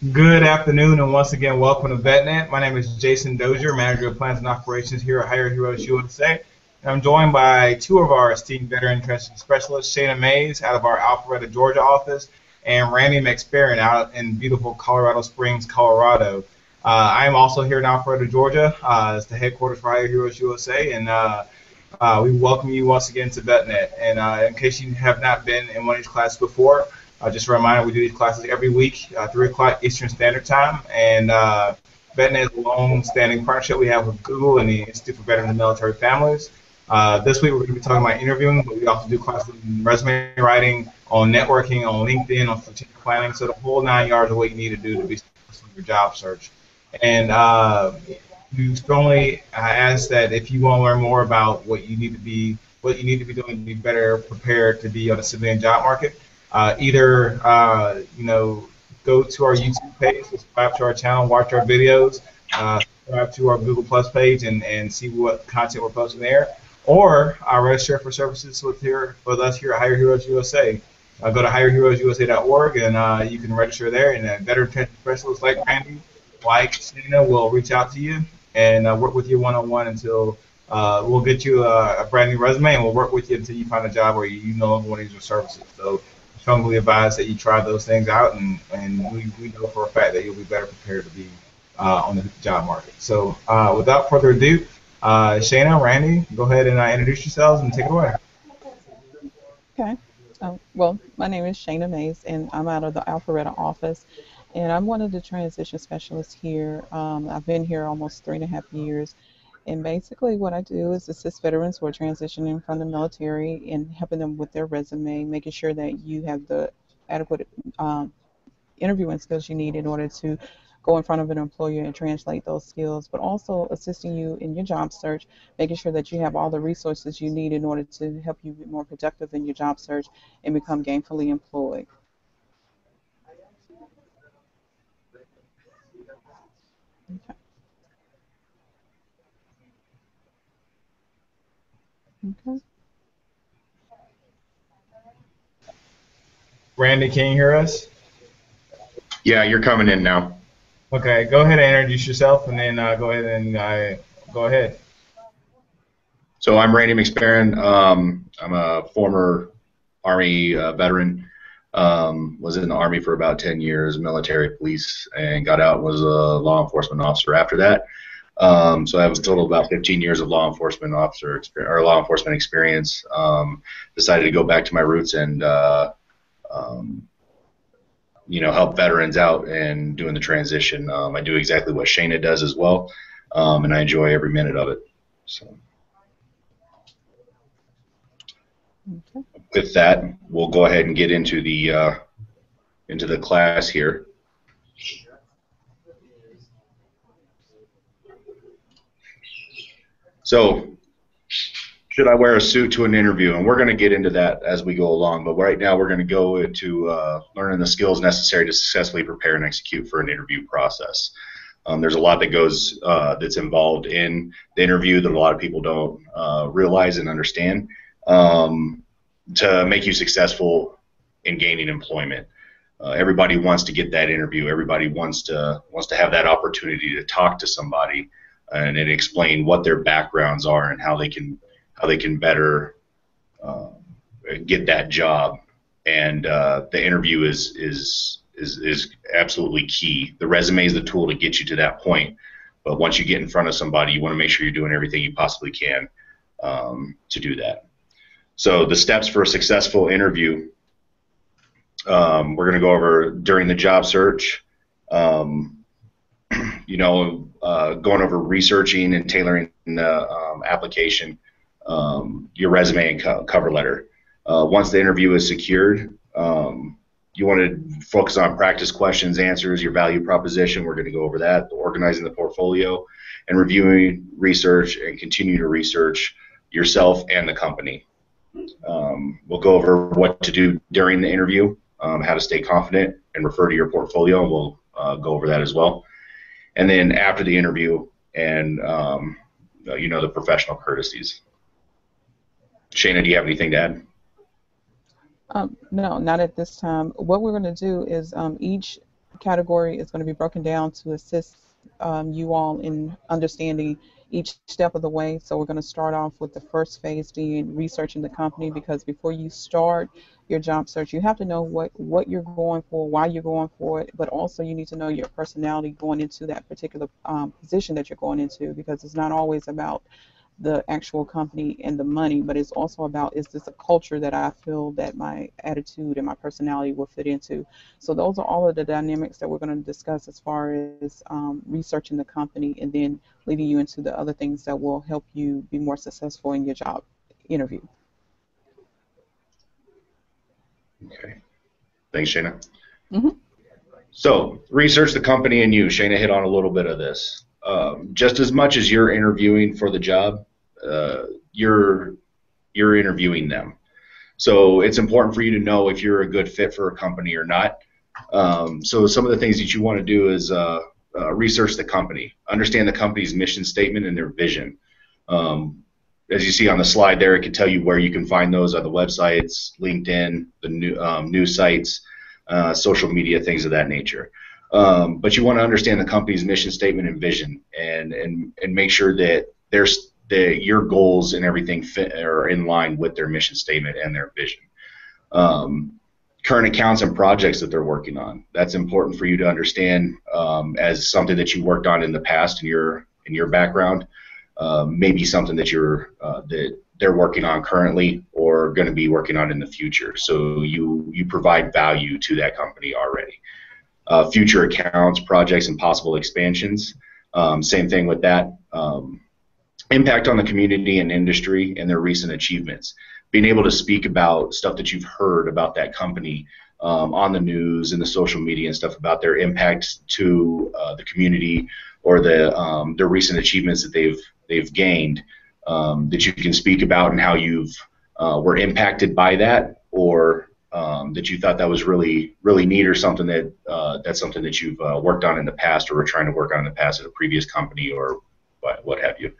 Good afternoon, and once again, welcome to VetNet. My name is Jason Dozier, Manager of Plans and Operations here at Hire Heroes USA. And I'm joined by two of our esteemed veteran transition specialists, Shayna Mays out of our Alpharetta, Georgia office, and Randy McSperrin out in beautiful Colorado Springs, Colorado. I am also here in Alpharetta, Georgia, as the headquarters for Hire Heroes USA, and we welcome you once again to VetNet. And in case you have not been in one of these classes before, just a reminder, we do these classes every week, 3 o'clock Eastern Standard Time. And VetNet is a long-standing partnership we have with Google and the Institute for Veterans and Military Families. This week we're going to be talking about interviewing, but we also do classes on resume writing, on networking, on LinkedIn, on strategic planning, so the whole 9 yards of what you need to do to be successful in your job search. And we strongly ask that if you want to learn more about what you need to be doing to be better prepared to be on the civilian job market, either go to our YouTube page, subscribe to our channel, watch our videos, subscribe to our Google Plus page, and see what content we're posting there, or register for services with us here at Hire Heroes USA. Go to hireheroesusa.org and you can register there, and veteran training specialists like Randy, like Stina, will reach out to you and work with you one-on-one until we'll get you a brand new resume, and we'll work with you until you find a job where you no longer want to use your services. So strongly advise that you try those things out, and we know for a fact that you'll be better prepared to be on the job market. So without further ado, Shayna, Randy, go ahead and introduce yourselves and take it away. Okay. Well, my name is Shayna Mays, and I'm out of the Alpharetta office, and I'm one of the transition specialists here. I've been here almost 3.5 years, and basically what I do is assist veterans who are transitioning from the military and helping them with their resume, making sure that you have the adequate um, interviewing skills you need in order to go in front of an employer and translate those skills, but also assisting you in your job search, making sure that you have all the resources you need in order to help you be more productive in your job search and become gainfully employed. Okay. Okay. Randy, can you hear us? Yeah, you're coming in now. Okay, go ahead and introduce yourself, and then go ahead and go ahead. So I'm Randy McSperrin. I'm a former Army veteran. Was in the Army for about 10 years, military police, and got out and was a law enforcement officer after that. So I have a total of about 15 years of law enforcement law enforcement experience. Decided to go back to my roots and um, help veterans out and doing the transition. I do exactly what Shayna does as well, and I enjoy every minute of it. So. Okay. With that, we'll go ahead and get into the class here. So, should I wear a suit to an interview? And we're going to get into that as we go along. But right now, we're going to go into learning the skills necessary to successfully prepare and execute for an interview process. There's a lot that goes that's involved in the interview that a lot of people don't realize and understand. To make you successful in gaining employment. Everybody wants to get that interview. Everybody wants to have that opportunity to talk to somebody and explain what their backgrounds are and how they can better get that job. And the interview is absolutely key. The resume is the tool to get you to that point. But once you get in front of somebody, you want to make sure you're doing everything you possibly can to do that. So the steps for a successful interview, we're going to go over during the job search, going over researching and tailoring the application, your resume and cover letter. Once the interview is secured, you want to focus on practice questions, answers, your value proposition. We're going to go over that, organizing the portfolio, and reviewing research and continue to research yourself and the company. We'll go over what to do during the interview, how to stay confident, and refer to your portfolio. We'll go over that as well. And then after the interview, and the professional courtesies. Shayna, do you have anything to add? No, not at this time. What we're going to do is each category is going to be broken down to assist you all in understanding each step of the way. So we're going to start off with the first phase being researching the company, because before you start your job search, you have to know what you're going for, why you're going for it, but also you need to know your personality going into that particular position that you're going into, because it's not always about the actual company and the money, but it's also about, is this a culture that I feel that my attitude and my personality will fit into? So those are all of the dynamics that we're going to discuss as far as researching the company, and then leading you into the other things that will help you be more successful in your job interview. Okay. Thanks, Shayna. Hmm. So, research the company and you. Shayna hit on a little bit of this. Just as much as you're interviewing for the job, you're interviewing them. So it's important for you to know if you're a good fit for a company or not. So some of the things that you want to do is research the company, understand the company's mission statement and their vision. As you see on the slide there, it can tell you where you can find those on the websites, LinkedIn, the news sites, social media, things of that nature. But you want to understand the company's mission statement and vision, and make sure that your goals and everything fit are in line with their mission statement and their vision. Current accounts and projects that they're working on. That's important for you to understand as something that you worked on in the past in your background. Maybe something that that they're working on currently or going to be working on in the future. So you provide value to that company already. Future accounts, projects, and possible expansions. Same thing with that. Impact on the community and industry and their recent achievements. Being able to speak about stuff that you've heard about that company on the news and the social media and stuff about their impact to the community, or their recent achievements that they've gained, that you can speak about, and how you've were impacted by that, or that you thought that was really neat, or something that's something that you've worked on in the past or were trying to work on in the past at a previous company, or what have you.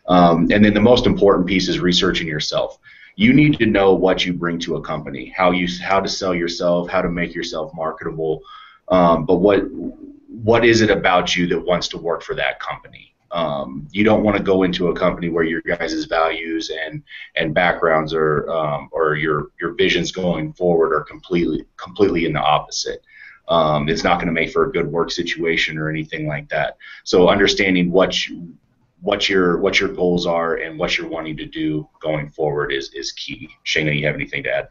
And then the most important piece is researching yourself. You need to know what you bring to a company, how to sell yourself, how to make yourself marketable. But what is it about you that wants to work for that company? You don't want to go into a company where your guys' values and backgrounds or your visions going forward are completely in the opposite. It's not going to make for a good work situation or anything like that. So understanding what your goals are and what you're wanting to do going forward is key. Shayna, you have anything to add?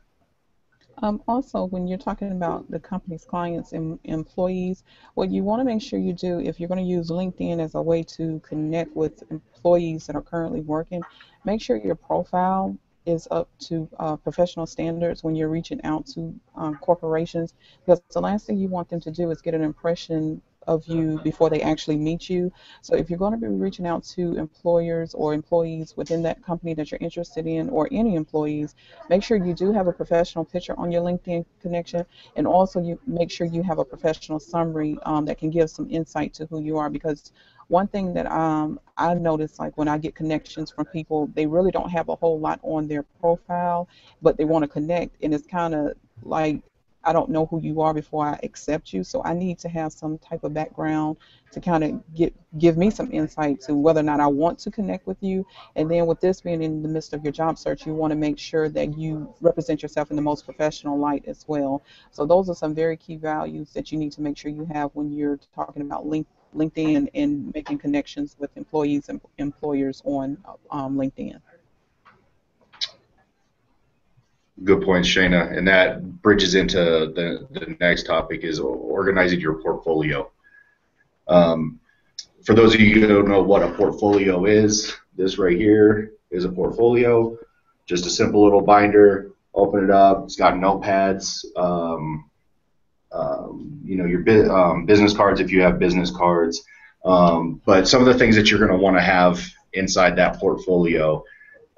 Also, when you're talking about the company's clients and employees, what you want to make sure you do, if you're going to use LinkedIn as a way to connect with employees that are currently working, make sure your profile is up to professional standards when you're reaching out to corporations, because the last thing you want them to do is get an impression of you before they actually meet you. So if you're going to be reaching out to employers or employees within that company that you're interested in, or any employees, make sure you do have a professional picture on your LinkedIn connection, and also you make sure you have a professional summary that can give some insight to who you are. Because one thing that I notice, like when I get connections from people, they really don't have a whole lot on their profile, but they want to connect, and it's kind of like, I don't know who you are before I accept you, so I need to have some type of background to kind of give me some insight to whether or not I want to connect with you. And then with this being in the midst of your job search, you want to make sure that you represent yourself in the most professional light as well. So those are some very key values that you need to make sure you have when you're talking about LinkedIn and making connections with employees and employers on LinkedIn. Good point, Shayna, and that bridges into the next topic, is organizing your portfolio. For those of you who don't know what a portfolio is, this right here is a portfolio. Just a simple little binder. Open it up. It's got notepads. Your business cards if you have business cards. But some of the things that you're going to want to have inside that portfolio.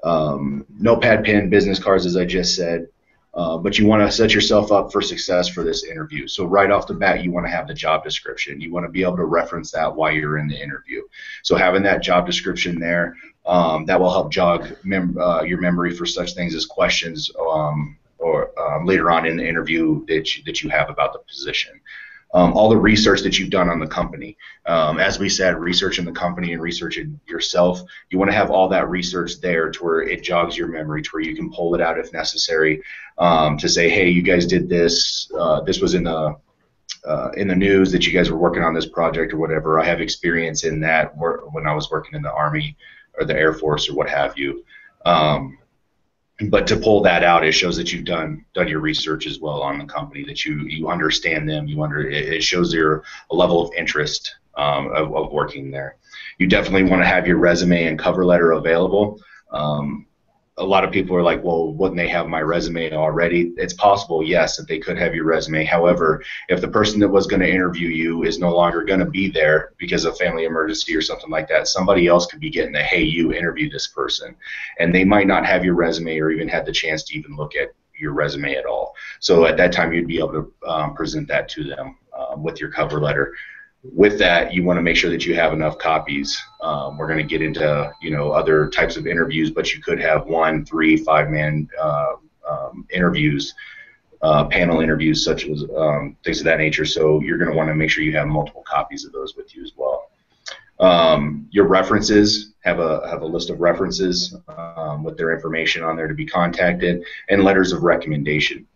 Notepad, pen, business cards, as I just said, but you want to set yourself up for success for this interview. So right off the bat, you want to have the job description. You want to be able to reference that while you're in the interview. So having that job description there, that will help jog your memory for such things as questions or later on in the interview that you have about the position. all the research that you've done on the company. As we said, researching the company and researching yourself, you want to have all that research there to where it jogs your memory, to where you can pull it out if necessary, to say, hey, you guys did this, this was in the news that you guys were working on this project or whatever. I have experience in that when I was working in the Army or the Air Force or what have you. But to pull that out, it shows that you've done your research as well on the company, that you understand them. It shows a level of interest of working there. You definitely want to have your resume and cover letter available. A lot of people are like, well, wouldn't they have my resume already? It's possible, yes, that they could have your resume. However, if the person that was going to interview you is no longer going to be there because of family emergency or something like that, somebody else could be getting the, hey, you interview this person. And they might not have your resume or even had the chance to even look at your resume at all. So at that time, you'd be able to present that to them with your cover letter. With that, you want to make sure that you have enough copies. We're going to get into other types of interviews, but you could have 1, 3, 5-man interviews, panel interviews, such as things of that nature. So you're going to want to make sure you have multiple copies of those with you as well. Your references, have a list of references with their information on there to be contacted, and letters of recommendation.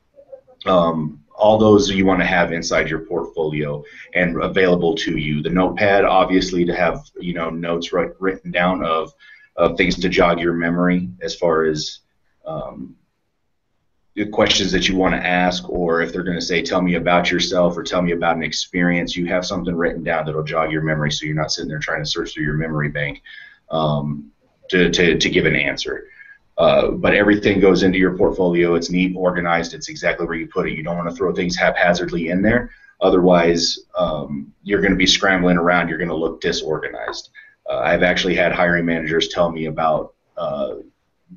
All those you want to have inside your portfolio and available to you. The notepad, obviously, to have notes written down of things to jog your memory as far as the questions that you want to ask, or if they're going to say, tell me about yourself or tell me about an experience, you have something written down that'll jog your memory, so you're not sitting there trying to search through your memory bank to give an answer. But everything goes into your portfolio. It's neat, organized. It's exactly where you put it. You don't want to throw things haphazardly in there. Otherwise, you're going to be scrambling around. You're going to look disorganized. I've actually had hiring managers tell me about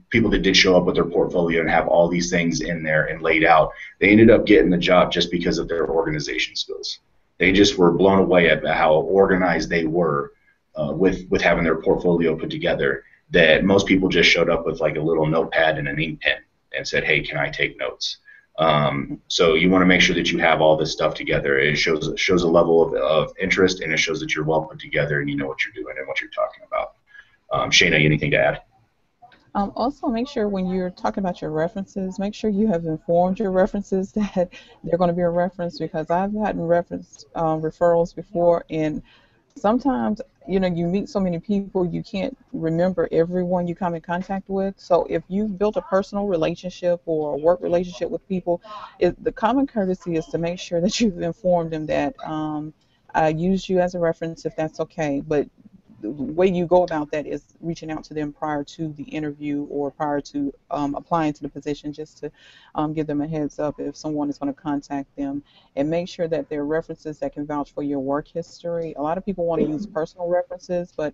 people that did show up with their portfolio and have all these things in there and laid out. They ended up getting the job just because of their organization skills. They just were blown away at how organized they were with having their portfolio put together, that most people just showed up with like a little notepad and an ink pen and said, hey, can I take notes? So you want to make sure that you have all this stuff together. It shows a level of interest, and it shows that you're well put together and you know what you're doing and what you're talking about. Shayna, anything to add? Also, make sure when you're talking about your references, make sure you have informed your references that they're going to be a reference, because I've gotten reference referrals before, and sometimes you meet so many people you can't remember everyone you come in contact with. So if you've built a personal relationship or a work relationship with people, the common courtesy is to make sure that you've informed them that I use you as a reference if that's okay. But the way you go about that is reaching out to them prior to the interview or prior to applying to the position, just to give them a heads up if someone is going to contact them, and make sure that they're references that can vouch for your work history. A lot of people want to use personal references, but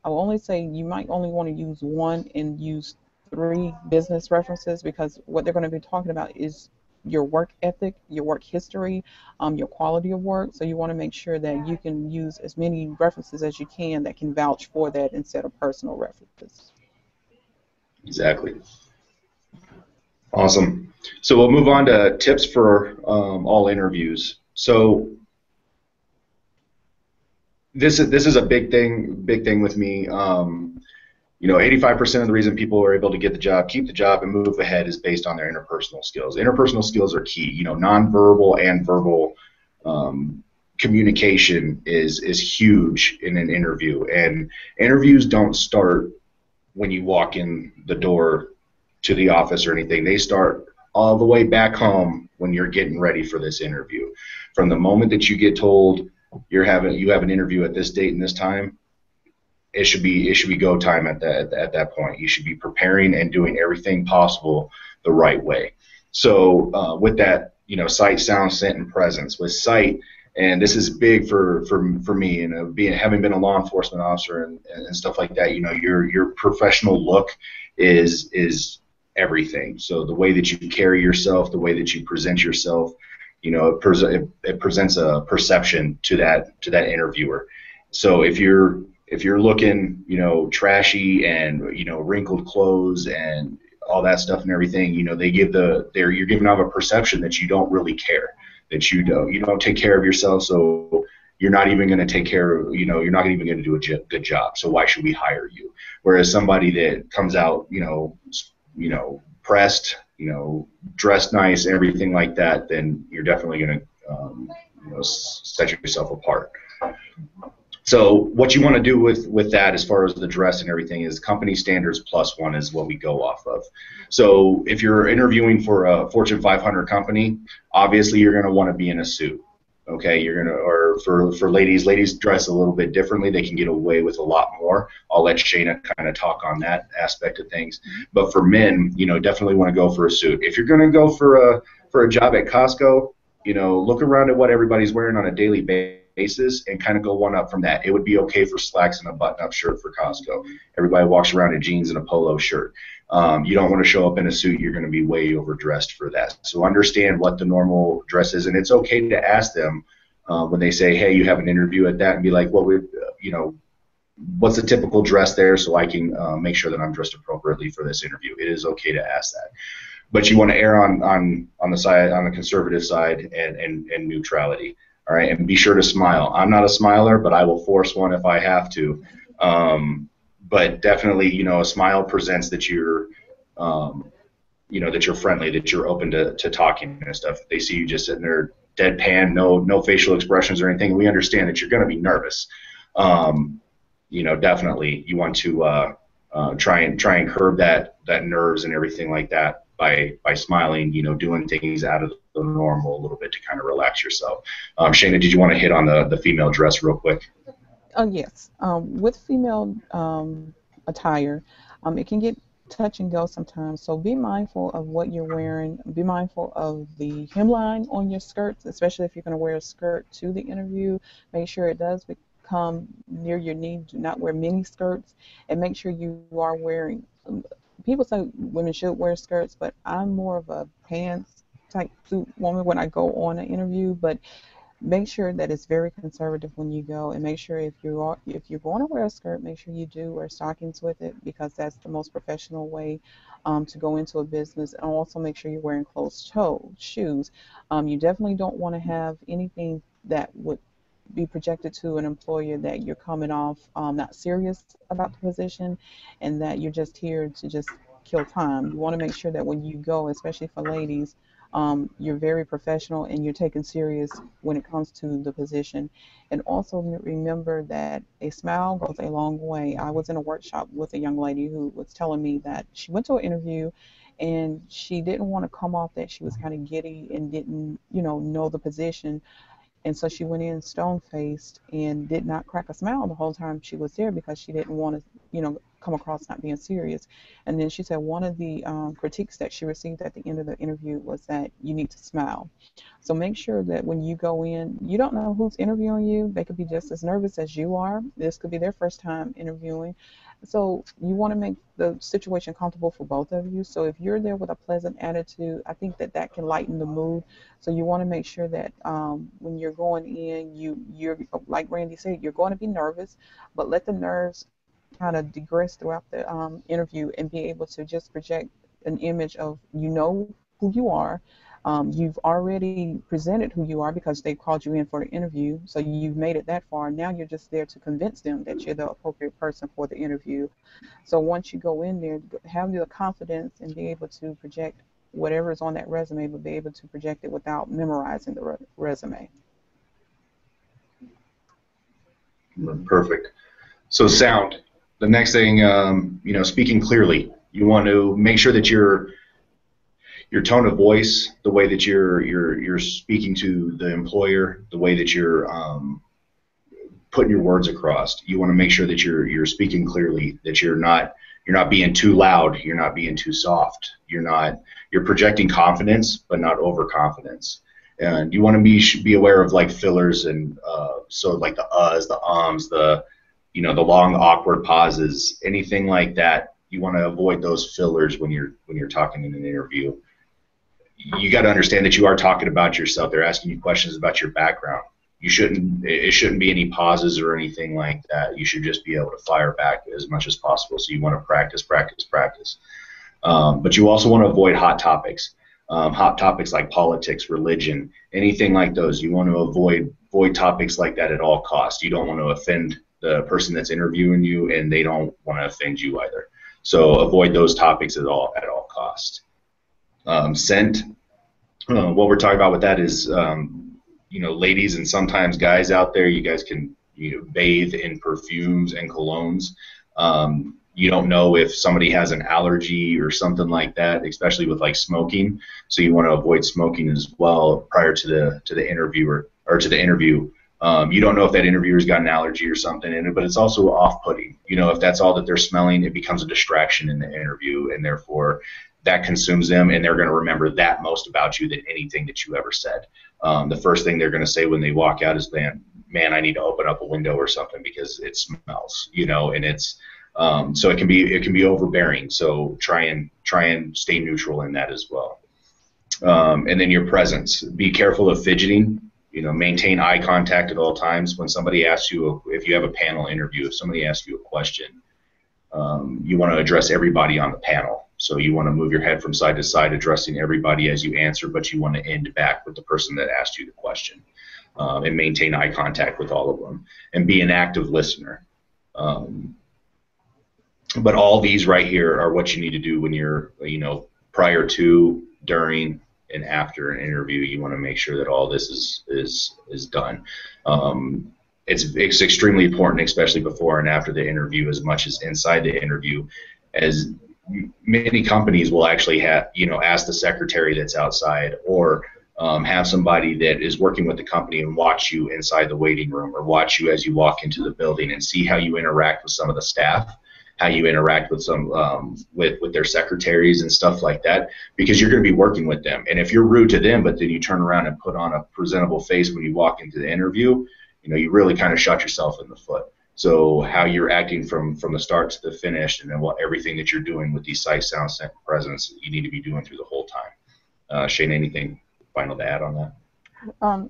I will only say you might only want to use one and use 3 business references, because what they're going to be talking about is your work ethic, your work history, your quality of work. So you want to make sure that you can use as many references as you can that can vouch for that instead of personal references. Exactly. Awesome. So we'll move on to tips for all interviews. So this is a big thing with me. 85% of the reason people are able to get the job, keep the job, and move ahead is based on their interpersonal skills. Interpersonal skills are key. Nonverbal and verbal communication is huge in an interview. And interviews don't start when you walk in the door to the office or anything. They start all the way back home when you're getting ready for this interview. From the moment that you get told you have an interview at this date and this time, it should be go time at that point. You should be preparing and doing everything possible the right way. So with that, sight, sound, scent, and presence. With sight, and this is big for me, having been a law enforcement officer and stuff like that. Your professional look is everything. So the way that you carry yourself, the way that you present yourself, it presents a perception to that interviewer. So if you're looking, trashy and wrinkled clothes and all that stuff and everything, you're giving off a perception that you don't really care. that you don't take care of yourself, so you're not even going to take care of, you're not even going to do a good job. So why should we hire you? Whereas somebody that comes out, pressed, dressed nice, everything like that, then you're definitely going to, set yourself apart. So what you want to do with that, as far as the dress and everything, is company standards +1 is what we go off of. So if you're interviewing for a Fortune 500 company, obviously you're going to want to be in a suit. Okay, or for ladies dress a little bit differently. They can get away with a lot more. I'll let Shayna kind of talk on that aspect of things. But for men, definitely want to go for a suit. If you're going to go for a job at Costco, look around at what everybody's wearing on a daily basis and kind of go one up from that. It would be okay for slacks and a button-up shirt for Costco. Everybody walks around in jeans and a polo shirt. You don't want to show up in a suit. You're going to be way overdressed for that. So understand what the normal dress is, and it's okay to ask them when they say, hey, you have an interview at that, and be like, what's the typical dress there, so I can make sure that I'm dressed appropriately for this interview. It is okay to ask that. But you want to err on the conservative side and neutrality. All right, and be sure to smile. I'm not a smiler, but I will force one if I have to. But definitely, a smile presents that you're, that you're friendly, that you're open to talking and stuff. They see you just sitting there deadpan, no facial expressions or anything. We understand that you're going to be nervous. Definitely, you want to try and curb that nerves and everything like that by smiling, doing things out of the normal a little bit to kind of relax yourself. Shayna, did you want to hit on the female dress real quick? Yes. With female attire, it can get touch and go sometimes. So be mindful of what you're wearing. Be mindful of the hemline on your skirts, especially if you're going to wear a skirt to the interview. Make sure it does come near your knee. Do not wear mini skirts, and make sure you are wearing. People say women should wear skirts, but I'm more of a pants type suit woman when I go on an interview. But make sure that it's very conservative when you go, and make sure if you're going to wear a skirt, make sure you do wear stockings with it, because that's the most professional way to go into a business. And also make sure you're wearing closed-toed shoes. You definitely don't want to have anything that would be projected to an employer that you're coming off not serious about the position, and that you're just here to just kill time. You want to make sure that when you go, especially for ladies, you're very professional and you're taken serious when it comes to the position. And also remember that a smile goes a long way. I was in a workshop with a young lady who was telling me that she went to an interview and she didn't want to come off that she was kind of giddy and didn't, know the position. And so she went in stone-faced and did not crack a smile the whole time she was there, because she didn't want to, come across not being serious. And then she said one of the critiques that she received at the end of the interview was that you need to smile. So make sure that when you go in, you don't know who's interviewing you. They could be just as nervous as you are. This could be their first time interviewing. So you want to make the situation comfortable for both of you. So if you're there with a pleasant attitude, I think that can lighten the mood. So you want to make sure that when you're going in, you're like Randy said, you're going to be nervous, but let the nerves kind of digress throughout the interview, and be able to just project an image of who you are. You've already presented who you are because they called you in for the interview, so you've made it that far. Now you're just there to convince them that you're the appropriate person for the interview. So once you go in there, have the confidence and be able to project whatever is on that resume, but be able to project it without memorizing the resume. Perfect. So sound. The next thing, speaking clearly. You want to make sure that your tone of voice, the way that you're speaking to the employer, the way that you're putting your words across. You want to make sure that you're speaking clearly, that you're not being too loud, you're not being too soft. You're projecting confidence, but not overconfidence. And you want to be aware of like fillers and so like the uhs, the ums, the long awkward pauses, anything like that. You want to avoid those fillers when you're talking in an interview. You got to understand that you are talking about yourself. They're asking you questions about your background. It shouldn't be any pauses or anything like that. You should just be able to fire back as much as possible. So you want to practice. But you also want to avoid hot topics. hot topics like politics, religion, anything like those. You want to avoid topics like that at all costs. You don't want to offend the person that's interviewing you, and they don't want to offend you either. So avoid those topics at all costs. Scent. What we're talking about with that is, ladies and sometimes guys out there, you guys can bathe in perfumes and colognes. You don't know if somebody has an allergy or something like that, especially with like smoking. So you want to avoid smoking as well prior to the interviewer or to the interview. You don't know if that interviewer's got an allergy or something in it, but it's also off-putting. If that's all that they're smelling, it becomes a distraction in the interview, and therefore that consumes them, and they're going to remember that most about you than anything that you ever said. The first thing they're going to say when they walk out is, man, I need to open up a window or something because it smells, and it's so it can be overbearing. So try and stay neutral in that as well. And then your presence. Be careful of fidgeting. Maintain eye contact at all times. When somebody asks you, if you have a panel interview, if somebody asks you a question, you want to address everybody on the panel. So you want to move your head from side to side, addressing everybody as you answer, but you want to end back with the person that asked you the question, and maintain eye contact with all of them, and be an active listener. But all these right here are what you need to do when you're, prior to, during, and after an interview. You want to make sure that all this is done. It's extremely important, especially before and after the interview, as much as inside the interview, as many companies will actually have, ask the secretary that's outside, or have somebody that is working with the company and watch you inside the waiting room, or watch you as you walk into the building and see how you interact with some of the staff, how you interact with some with their secretaries and stuff like that, because you're going to be working with them. And if you're rude to them, but then you turn around and put on a presentable face when you walk into the interview, you really kind of shot yourself in the foot. So how you're acting from the start to the finish, and then everything that you're doing with these sight, sound, scent, presence, you need to be doing through the whole time. Shane, anything final to add on that?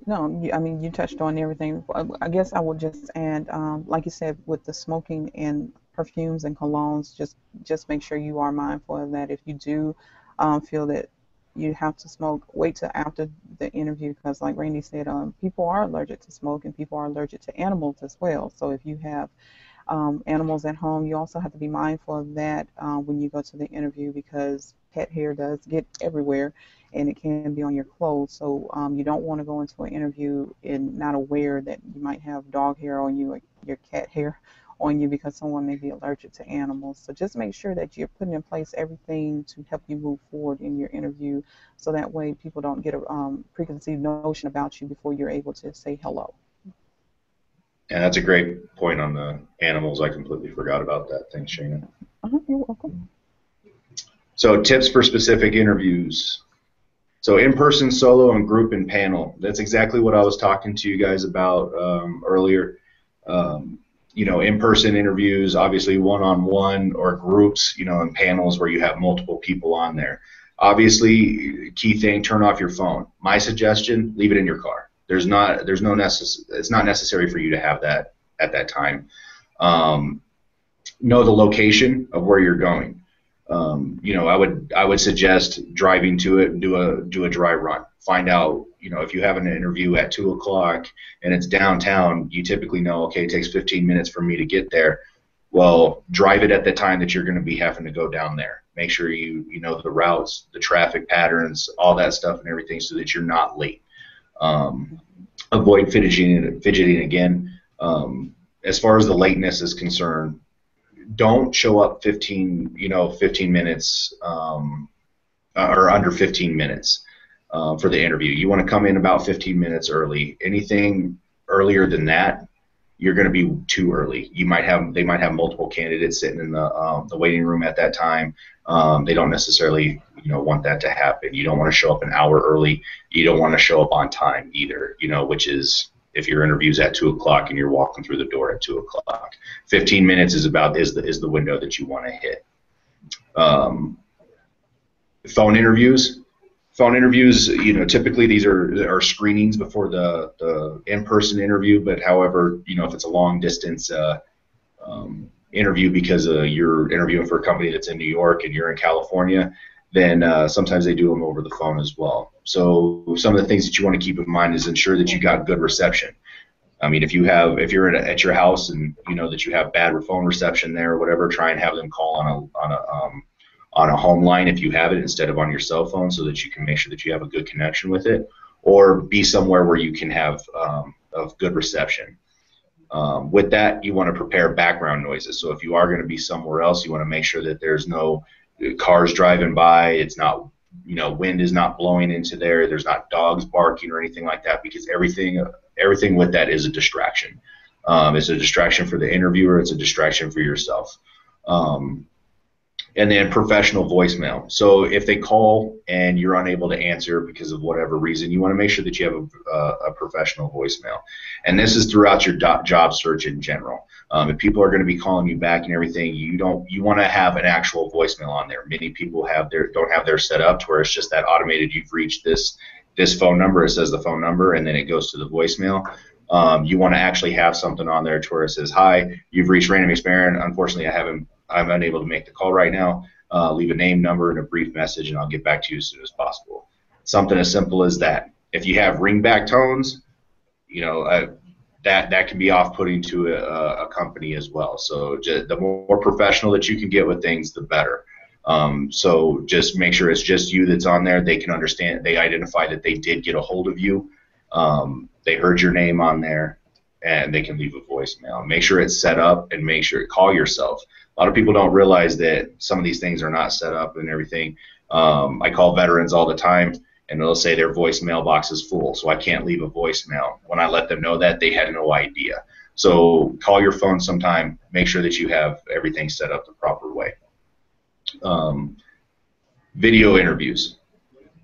No, you touched on everything. I guess I would just add, like you said, with the smoking and perfumes and colognes, just make sure you are mindful of that. If you do feel that you have to smoke, wait till after the interview, because like Randy said, people are allergic to smoke, and people are allergic to animals as well. So if you have animals at home, you also have to be mindful of that when you go to the interview, because pet hair does get everywhere, and it can be on your clothes. So you don't want to go into an interview and not aware that you might have dog hair on you or your cat hair on you, because someone may be allergic to animals. So just make sure that you're putting in place everything to help you move forward in your interview, so that way people don't get a preconceived notion about you before you're able to say hello. Yeah, that's a great point on the animals. I completely forgot about that. Thanks, Shana. You're welcome. So tips for specific interviews. So in-person, solo, and group and panel. That's exactly what I was talking to you guys about earlier. In-person interviews, obviously one-on-one, or groups, and panels where you have multiple people on there. Obviously, key thing, turn off your phone. My suggestion, leave it in your car. It's not necessary for you to have that at that time. Know the location of where you're going. I would suggest driving to it and do a dry run. Find out, if you have an interview at 2 o'clock and it's downtown, you typically know, okay, it takes 15 minutes for me to get there. Well, drive it at the time that you're going to be having to go down there. Make sure you know the routes, the traffic patterns, all that stuff and everything, so that you're not late. Avoid fidgeting again. As far as the lateness is concerned, don't show up 15 minutes or under 15 minutes for the interview. You want to come in about 15 minutes early. Anything earlier than that, you're going to be too early. They might have multiple candidates sitting in the waiting room at that time. They don't necessarily want that to happen. You don't want to show up an hour early. You don't want to show up on time either. Which is, if your interview's at 2 o'clock and you're walking through the door at 2 o'clock, 15 minutes is the window that you want to hit. Phone interviews, typically these are screenings before the in-person interview. But however, if it's a long distance interview, because you're interviewing for a company that's in New York and you're in California, then sometimes they do them over the phone as well. So some of the things that you want to keep in mind is ensure that you got good reception. I mean, if you're at your house and you know that you have bad phone reception there or whatever, try and have them call on a home line if you have it instead of on your cell phone, so that you can make sure that you have a good connection with it, or be somewhere where you can have of good reception. With that, you want to prepare background noises. So if you are going to be somewhere else, you want to make sure that there's no cars driving by. It's not, wind is not blowing into there. There's not dogs barking or anything like that, because everything with that is a distraction. It's a distraction for the interviewer. It's a distraction for yourself. And then professional voicemail. So if they call and you're unable to answer because of whatever reason, you want to make sure that you have a professional voicemail. And this is throughout your job search in general. If people are going to be calling you back and everything, you want to have an actual voicemail on there. Many people don't have their set up to where it's just that automated. You've reached this phone number. It says the phone number, and then it goes to the voicemail. You want to actually have something on there to where it says, "Hi, you've reached Random Experiment. Unfortunately, I'm unable to make the call right now. Leave a name, number, and a brief message, and I'll get back to you as soon as possible." Something as simple as that. If you have ringback tones, that can be off-putting to a company as well. So the more professional that you can get with things, the better. So just make sure it's just you that's on there. They can understand. They identify that they did get a hold of you. They heard your name on there, and they can leave a voicemail. Make sure it's set up, and make sure call yourself. A lot of people don't realize that some of these things are not set up and everything. I call veterans all the time, and they'll say their voicemail box is full, so I can't leave a voicemail. When I let them know that, they had no idea. So call your phone sometime. Make sure that you have everything set up the proper way. Video interviews.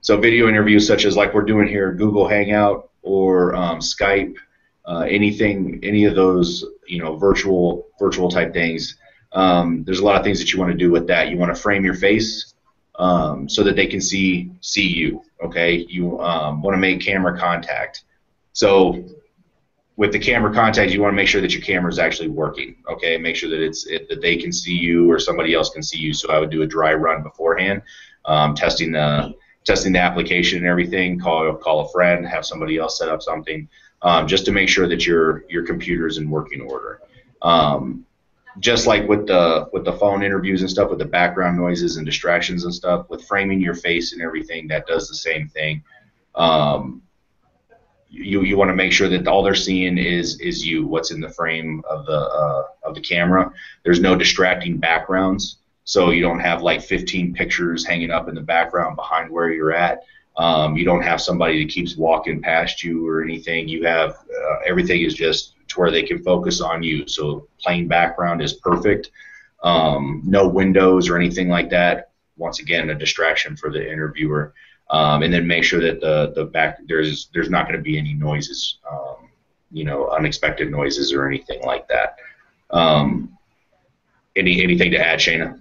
So video interviews such as like we're doing here, Google Hangout or Skype, any of those, virtual type things. There's a lot of things that you want to do with that. You want to frame your face so that they can see you. Okay, you want to make camera contact. So with the camera contact, you want to make sure that your camera is actually working. Okay, make sure that that they can see you or somebody else can see you. So I would do a dry run beforehand, testing the application and everything. Call a friend, have somebody else set up something, just to make sure that your computer is in working order. Just like with the phone interviews and stuff, with the background noises and distractions and stuff, with framing your face and everything, that does the same thing. You want to make sure that all they're seeing is you, what's in the frame of the camera. There's no distracting backgrounds, so you don't have like 15 pictures hanging up in the background behind where you're at. You don't have somebody that keeps walking past you or anything. You have everything is just to where they can focus on you. So plain background is perfect. No windows or anything like that. Once again, a distraction for the interviewer. And then make sure that the back there's not going to be any noises, unexpected noises or anything like that. Anything to add, Shayna?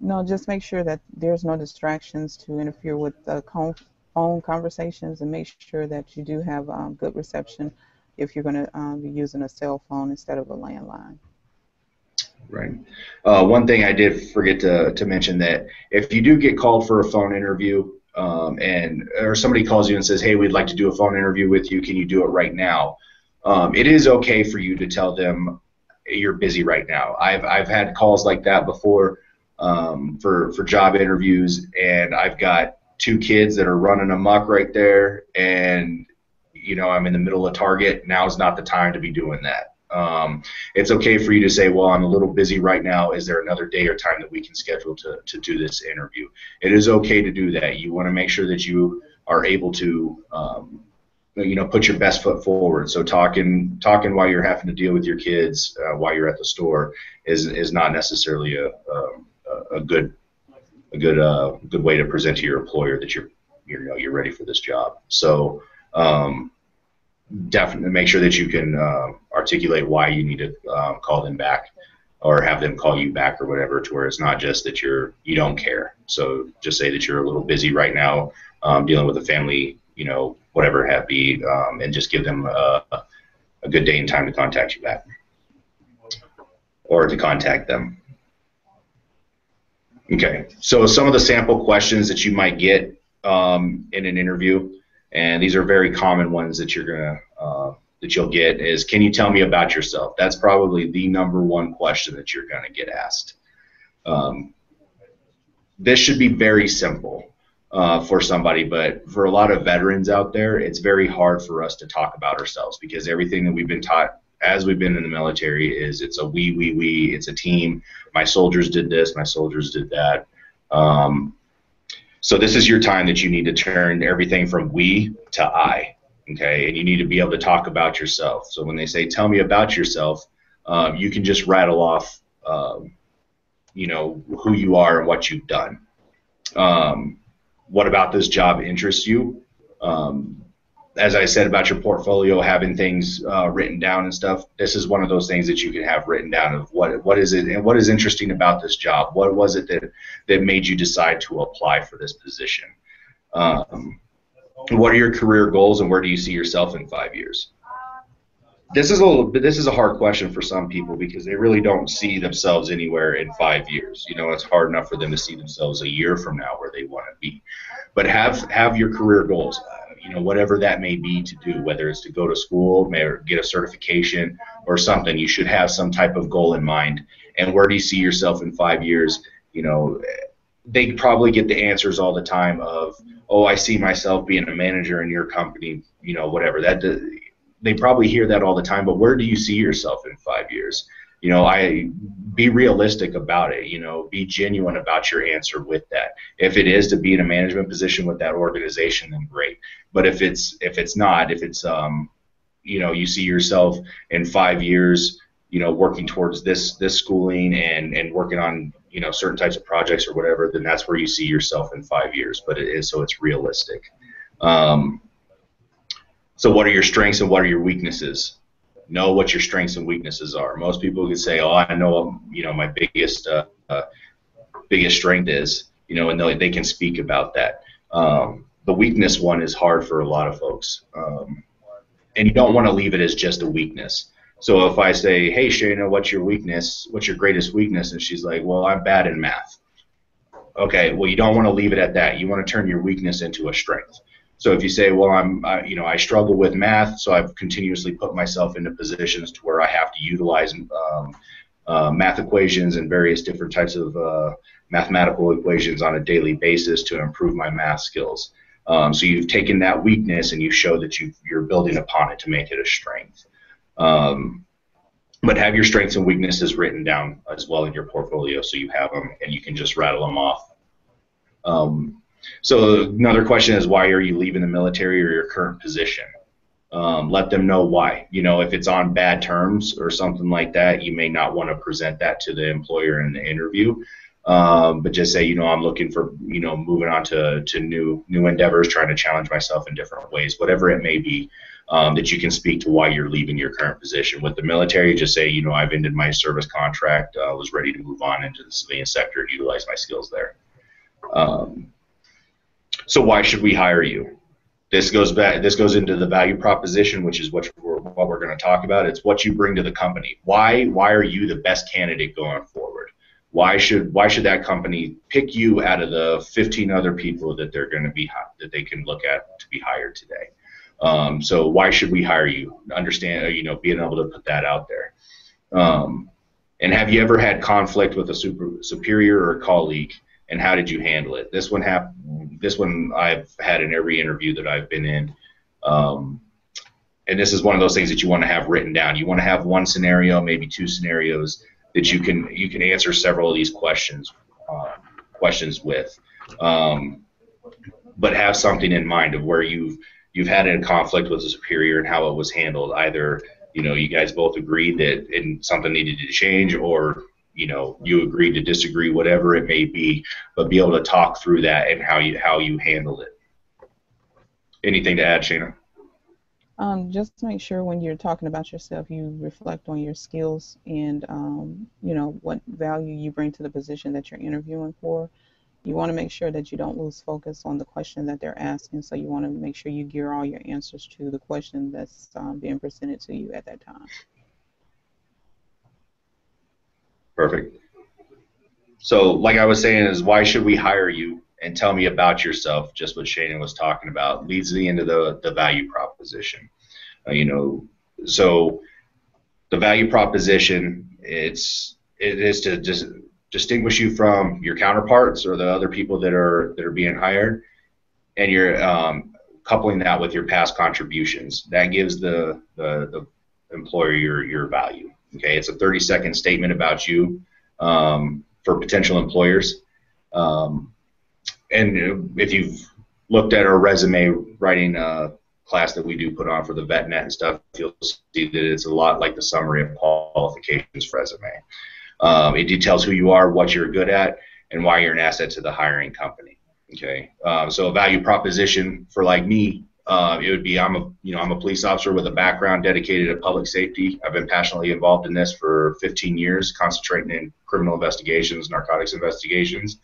No, just make sure that there's no distractions to interfere with the phone conversations, and make sure that you do have good reception if you're going to be using a cell phone instead of a landline. Right. One thing I did forget to mention, that if you do get called for a phone interview, or somebody calls you and says, "Hey, we'd like to do a phone interview with you. Can you do it right now?" It is okay for you to tell them you're busy right now. I've had calls like that before for job interviews, and I've got 2 kids that are running amok right there, and I'm in the middle of Target. Now's not the time to be doing that. It's okay for you to say, "Well, I'm a little busy right now. Is there another day or time that we can schedule to do this interview?" It is okay to do that. You want to make sure that you are able to, put your best foot forward. So talking while you're having to deal with your kids while you're at the store is not necessarily a good way to present to your employer that you're ready for this job. So definitely make sure that you can articulate why you need to call them back, or have them call you back or whatever, to where it's not just that you don't care. So just say that you're a little busy right now, dealing with a family, whatever it be, and just give them a good day and time to contact you back, or to contact them. Okay, so some of the sample questions that you might get in an interview, and these are very common ones that you'll get, is can you tell me about yourself? That's probably the number one question that you're gonna get asked. Um, this should be very simple for somebody, but for a lot of veterans out there, it's very hard for us to talk about ourselves because everything that we've been taught as we've been in the military is it's a we, it's a team. My soldiers did this, my soldiers did that. So this is your time that you need to turn everything from we to I, okay? And you need to be able to talk about yourself. So when they say, tell me about yourself, you can just rattle off, who you are and what you've done. What about this job interests you? As I said about your portfolio, having things written down and stuff, this is one of those things that you can have written down of what is it and what is interesting about this job? What was it that made you decide to apply for this position? What are your career goals and where do you see yourself in 5 years? This is a hard question for some people because they really don't see themselves anywhere in 5 years. It's hard enough for them to see themselves a year from now where they want to be. But have your career goals, whatever that may be to do, whether it's to go to school, or get a certification or something. You should have some type of goal in mind. And where do you see yourself in 5 years? They probably get the answers all the time of, oh, I see myself being a manager in your company, whatever. They probably hear that all the time, but where do you see yourself in 5 years? Be realistic about it, be genuine about your answer with that. If it is to be in a management position with that organization, then great. But if it's not, you see yourself in 5 years, working towards this schooling and working on, certain types of projects or whatever, then that's where you see yourself in 5 years, but it's realistic. So what are your strengths and what are your weaknesses? Know what your strengths and weaknesses are. Most people can say, oh, I know, my biggest strength is, and they can speak about that. The weakness one is hard for a lot of folks. And you don't want to leave it as just a weakness. So if I say, hey, Shayna, what's your weakness? What's your greatest weakness? And she's like, well, I'm bad in math. Okay, well, you don't want to leave it at that. You want to turn your weakness into a strength. So if you say, well, I struggle with math, so I've continuously put myself into positions to where I have to utilize math equations and various different types of mathematical equations on a daily basis to improve my math skills. So you've taken that weakness and you show that you're building upon it to make it a strength. But have your strengths and weaknesses written down as well in your portfolio so you have them and you can just rattle them off. So another question is, why are you leaving the military or your current position? Let them know why. If it's on bad terms or something like that, you may not want to present that to the employer in the interview. But just say, I'm looking for, moving on to new endeavors, trying to challenge myself in different ways, whatever it may be, that you can speak to why you're leaving your current position. With the military, just say, I've ended my service contract, was ready to move on into the civilian sector and utilize my skills there. So why should we hire you? This goes into the value proposition, which is what we're going to talk about. It's what you bring to the company. Why are you the best candidate going forward? Why should that company pick you out of the 15 other people that that they can look at to be hired today? So why should we hire you? Understand, being able to put that out there. And have you ever had conflict with a superior or a colleague? And how did you handle it? This one I've had in every interview that I've been in. And this is one of those things that you want to have written down. You want to have one scenario, maybe two scenarios that you can answer several of these questions with. But have something in mind of where you've had a conflict with a superior and how it was handled. Either you guys both agreed that something needed to change, or you agreed to disagree, whatever it may be, but be able to talk through that and how you handled it. Anything to add, Shayna? Just make sure when you're talking about yourself, you reflect on your skills and what value you bring to the position that you're interviewing for. You want to make sure that you don't lose focus on the question that they're asking. So you want to make sure you gear all your answers to the question that's being presented to you at that time. Perfect. So like I was saying is why should we hire you and tell me about yourself, just what Shannon was talking about, leads me into the value proposition. You know, so the value proposition, it is to just distinguish you from your counterparts or the other people that are being hired, and you're coupling that with your past contributions. That gives the employer your value. Okay, it's a 30-second statement about you for potential employers. And if you've looked at our resume writing class that we do put on for the VetNet and stuff, you'll see that it's a lot like the summary of qualifications for resume. It details who you are, what you're good at, and why you're an asset to the hiring company. Okay, so a value proposition for like me, it would be I'm a police officer with a background dedicated to public safety. I've been passionately involved in this for 15 years, concentrating in criminal investigations, narcotics investigations,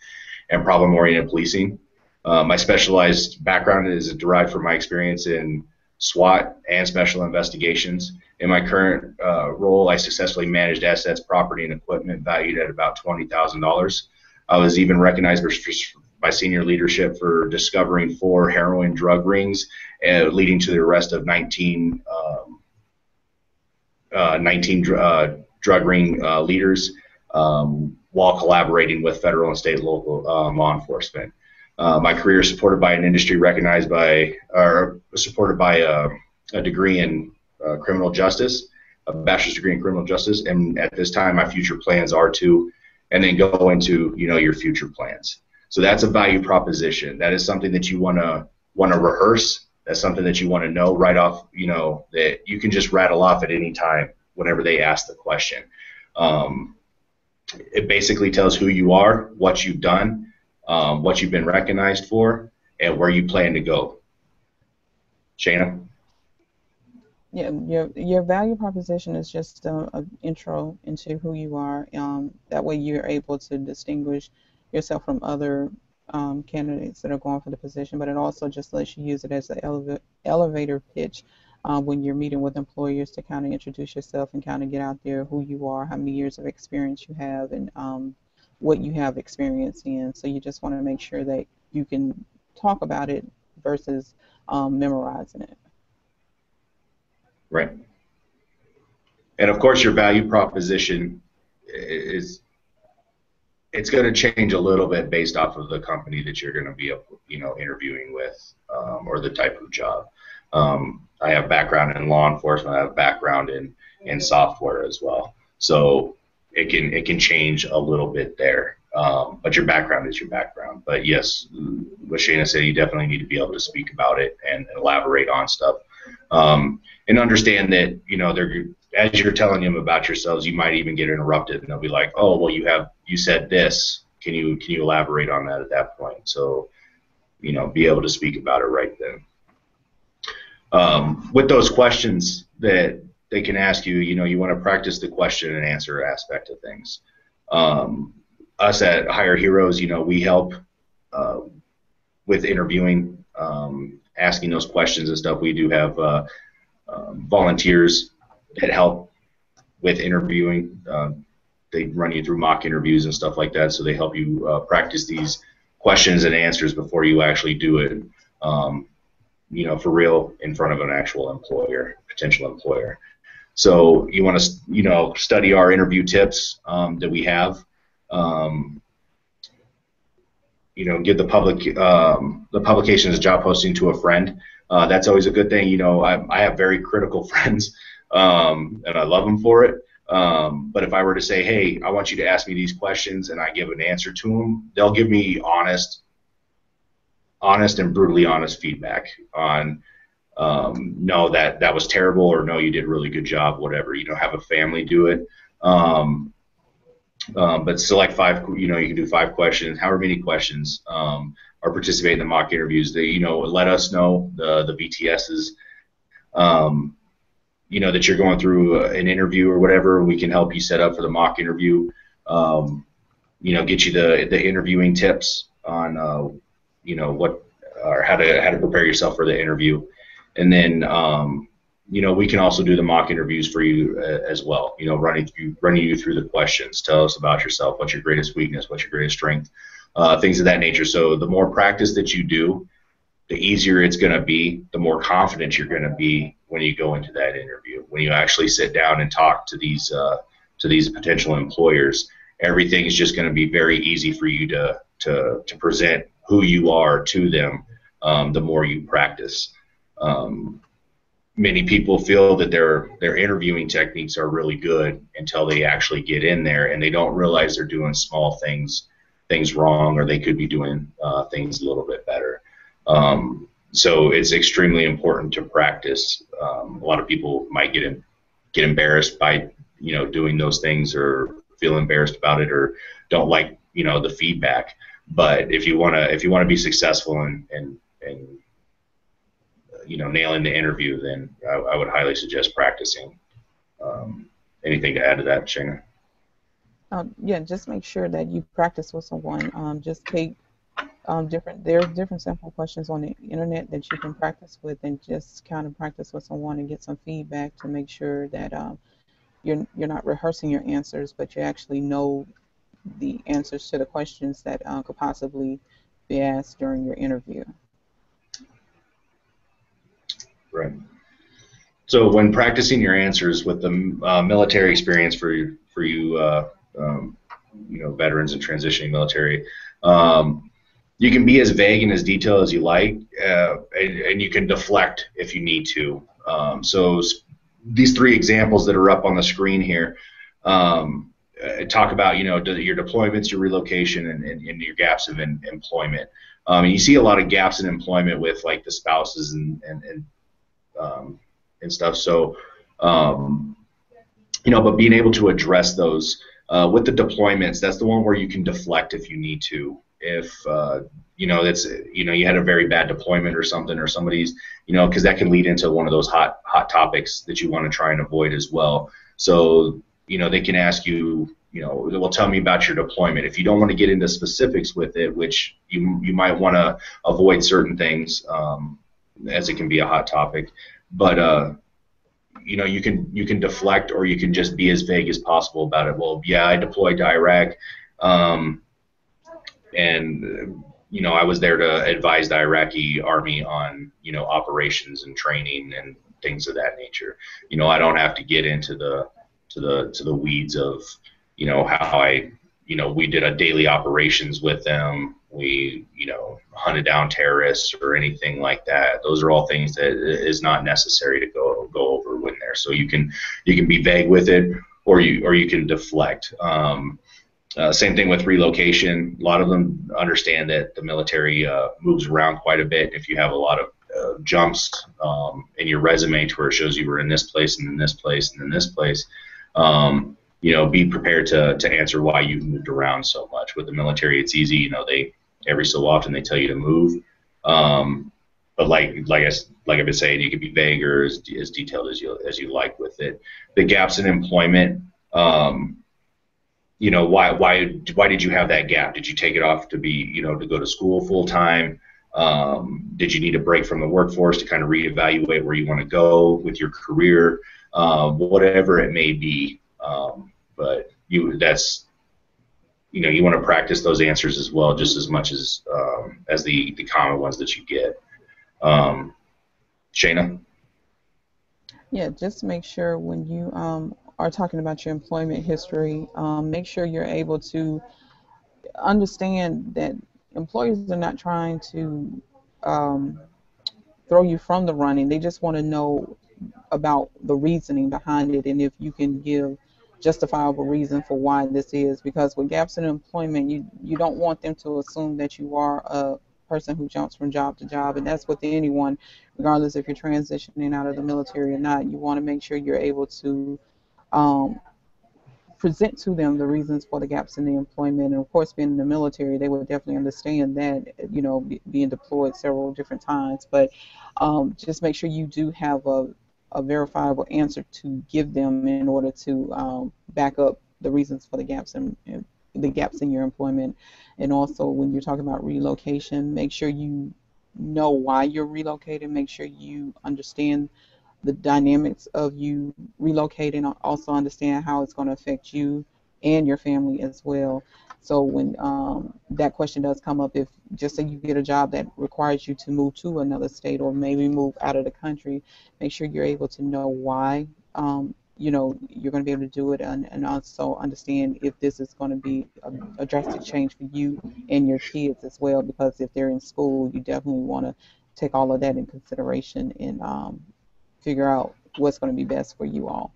and problem-oriented policing. My specialized background is derived from my experience in SWAT and special investigations. In my current role, I successfully managed assets, property, and equipment valued at about $20,000. I was even recognized by senior leadership for discovering 4 heroin drug rings, leading to the arrest of 19 drug ring leaders, while collaborating with federal and state and local law enforcement. My career is supported by an industry recognized by, or supported by a degree in criminal justice, a bachelor's degree in criminal justice, and at this time my future plans are to, and then go into your future plans. So that's a value proposition. That is something that you want to rehearse. That's something that you want to know right off, that you can just rattle off at any time whenever they ask the question. It basically tells who you are, what you've done, what you've been recognized for, and where you plan to go. Shayna? Yeah, your value proposition is just an intro into who you are. That way you're able to distinguish yourself from other candidates that are going for the position, but it also just lets you use it as an elevator pitch when you're meeting with employers to kind of introduce yourself and kind of get out there who you are, how many years of experience you have, and what you have experience in. So you just want to make sure that you can talk about it versus memorizing it. Right. And of course, your value proposition is, it's going to change a little bit based off of the company that you're going to be, interviewing with, or the type of job. I have background in law enforcement. I have background in software as well. So it can change a little bit there. But your background is your background. But yes, what Shayna said, you definitely need to be able to speak about it and elaborate on stuff. And understand that, as you're telling them about yourselves, you might even get interrupted, and they'll be like, "Oh, well, you said this. Can you elaborate on that at that point?" So, be able to speak about it right then. With those questions that they can ask you, you want to practice the question and answer aspect of things. Us at Hire Heroes, we help with interviewing, asking those questions and stuff. We do have volunteers that help with interviewing. They run you through mock interviews and stuff like that, so they help you practice these questions and answers before you actually do it, for real, in front of an actual potential employer. So you want to, study our interview tips that we have. Give the publications, job posting to a friend. That's always a good thing. I have very critical friends, and I love them for it. But if I were to say, hey, I want you to ask me these questions, and I give an answer to them, they'll give me honest and brutally honest feedback on, no, that was terrible, or no, you did a really good job, whatever. Have a family do it. But select 5, you can do 5 questions, however many questions, or participate in the mock interviews. They, let us know, the VTSs, that you're going through an interview or whatever. We can help you set up for the mock interview, get you the interviewing tips on, what, or how to prepare yourself for the interview. And then, we can also do the mock interviews for you as well. Running you through the questions. Tell us about yourself. What's your greatest weakness? What's your greatest strength? Things of that nature. So the more practice that you do, the easier it's going to be. The more confident you're going to be when you go into that interview. When you actually sit down and talk to these potential employers, everything is just going to be very easy for you to present who you are to them. The more you practice. Many people feel that their interviewing techniques are really good until they actually get in there, and they don't realize they're doing small things wrong, or they could be doing things a little bit better. So it's extremely important to practice. A lot of people might get embarrassed by doing those things, or feel embarrassed about it, or don't like the feedback. But if you want to be successful and nailing the interview, then I would highly suggest practicing. Anything to add to that, Shana? Yeah, just make sure that you practice with someone. Just take there's different sample questions on the internet that you can practice with, and just kind of practice with someone and get some feedback to make sure that you're not rehearsing your answers, but you actually know the answers to the questions that could possibly be asked during your interview. Right. So when practicing your answers with the military experience for you veterans and transitioning military, you can be as vague and as detailed as you like, and you can deflect if you need to. So these three examples that are up on the screen here talk about your deployments, your relocation, and your gaps of employment. And you see a lot of gaps in employment with like the spouses and stuff. So, but being able to address those with the deployments, that's the one where you can deflect if you need to. If you had a very bad deployment or something, or somebody's, because that can lead into one of those hot topics that you want to try and avoid as well. So, they can ask you, well, tell me about your deployment. If you don't want to get into specifics with it, which you might want to avoid certain things, as it can be a hot topic. But you can deflect, or you can just be as vague as possible about it. Well, yeah, I deployed to Iraq, and I was there to advise the Iraqi army on operations and training and things of that nature. I don't have to get into the weeds of how I we did a daily operations with them. We hunted down terrorists or anything like that. Those are all things that is not necessary to go over when there. So you can be vague with it, or you can deflect. Same thing with relocation. A lot of them understand that the military moves around quite a bit. If you have a lot of jumps in your resume to where it shows you were in this place and in this place and in this place, be prepared to answer why you've moved around so much. With the military, it's easy. They every so often they tell you to move. But like I've been saying, you can be vague or as detailed as you like with it. The gaps in employment. Why did you have that gap? Did you take it off to be to go to school full time? Did you need a break from the workforce to kind of reevaluate where you want to go with your career? Whatever it may be. But you want to practice those answers as well, just as much as the common ones that you get. Shana? Yeah, just make sure when you are talking about your employment history, make sure you're able to understand that employers are not trying to throw you from the running. They just want to know about the reasoning behind it, and if you can give justifiable reason for why this is. Because with gaps in employment, you don't want them to assume that you are a person who jumps from job to job, and that's with anyone, regardless if you're transitioning out of the military or not. You want to make sure you're able to present to them the reasons for the gaps in the employment. And of course, being in the military, they would definitely understand that, being deployed several different times. But just make sure you do have a verifiable answer to give them in order to back up the reasons for the gaps in your employment. And also, when you're talking about relocation, make sure you know why you're relocating. Make sure you understand the dynamics of you relocating, also understand how it's going to affect you and your family as well. So when that question does come up, if just say you get a job that requires you to move to another state or maybe move out of the country, make sure you're able to know why you know you're going to be able to do it, and also understand if this is going to be a drastic change for you and your kids as well, because if they're in school, you definitely want to take all of that in consideration and figure out what's going to be best for you all.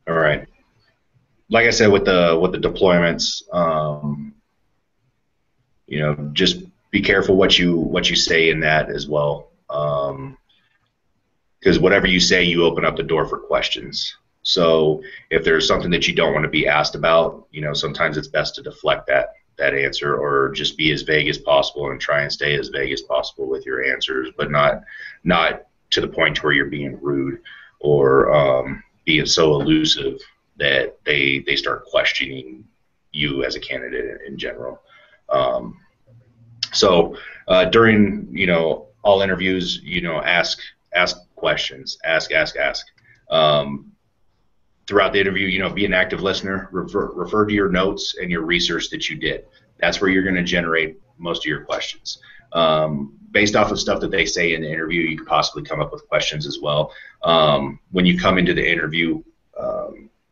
All right. Like I said, with the deployments, you know, just be careful what you say in that as well, because whatever you say, you open up the door for questions. So if there's something that you don't want to be asked about, you know, sometimes it's best to deflect that answer, or just be as vague as possible and try and stay as vague as possible with your answers, but not to the point where you're being rude or being so elusive that they start questioning you as a candidate in general. So during, you know, all interviews, you know, ask questions, ask. Throughout the interview, you know, be an active listener. Refer to your notes and your research that you did. That's where you're going to generate most of your questions. Based off of stuff that they say in the interview, you could possibly come up with questions as well. When you come into the interview,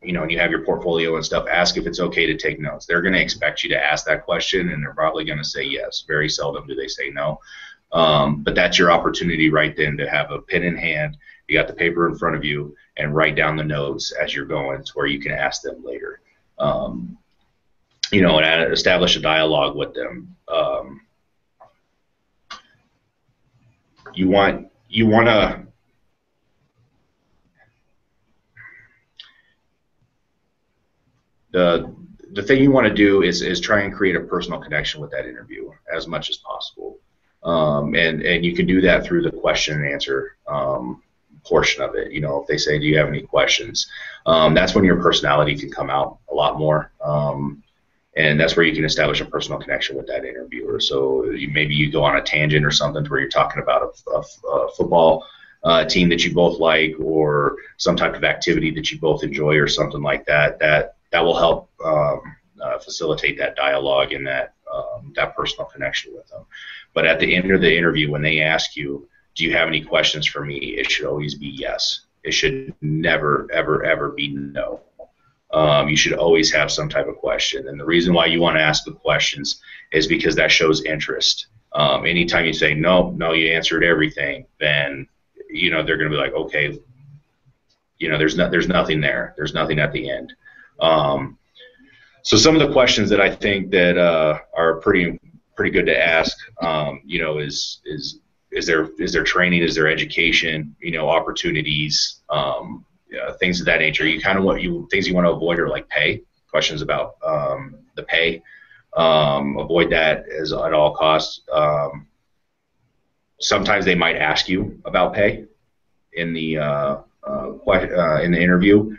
you know, and you have your portfolio and stuff, ask if it's okay to take notes. They're going to expect you to ask that question, and they're probably going to say yes. Very seldom do they say no. But that's your opportunity right then to have a pen in hand. You got the paper in front of you, and write down the notes as you're going to where you can ask them later. You know, and establish a dialogue with them. You want to the thing you want to do is try and create a personal connection with that interview as much as possible, and you can do that through the question and answer portion of it. You know, if they say, do you have any questions, that's when your personality can come out a lot more, and that's where you can establish a personal connection with that interviewer. So maybe you go on a tangent or something to where you're talking about a football team that you both like, or some type of activity that you both enjoy, or something like that. That will help facilitate that dialogue and that personal connection with them. But at the end of the interview, when they ask you, do you have any questions for me, it should always be yes. It should never, ever, ever be no. You should always have some type of question. And the reason why you want to ask the questions is because that shows interest. Anytime you say, no, you answered everything, then, you know, they're going to be like, okay, you know, there's nothing there. There's nothing at the end. So some of the questions that I think that are pretty good to ask, you know, is there training, is there education, you know, opportunities, things of that nature. You kind of things you want to avoid are like pay, questions about the pay. Avoid that at all costs. Sometimes they might ask you about pay in the interview.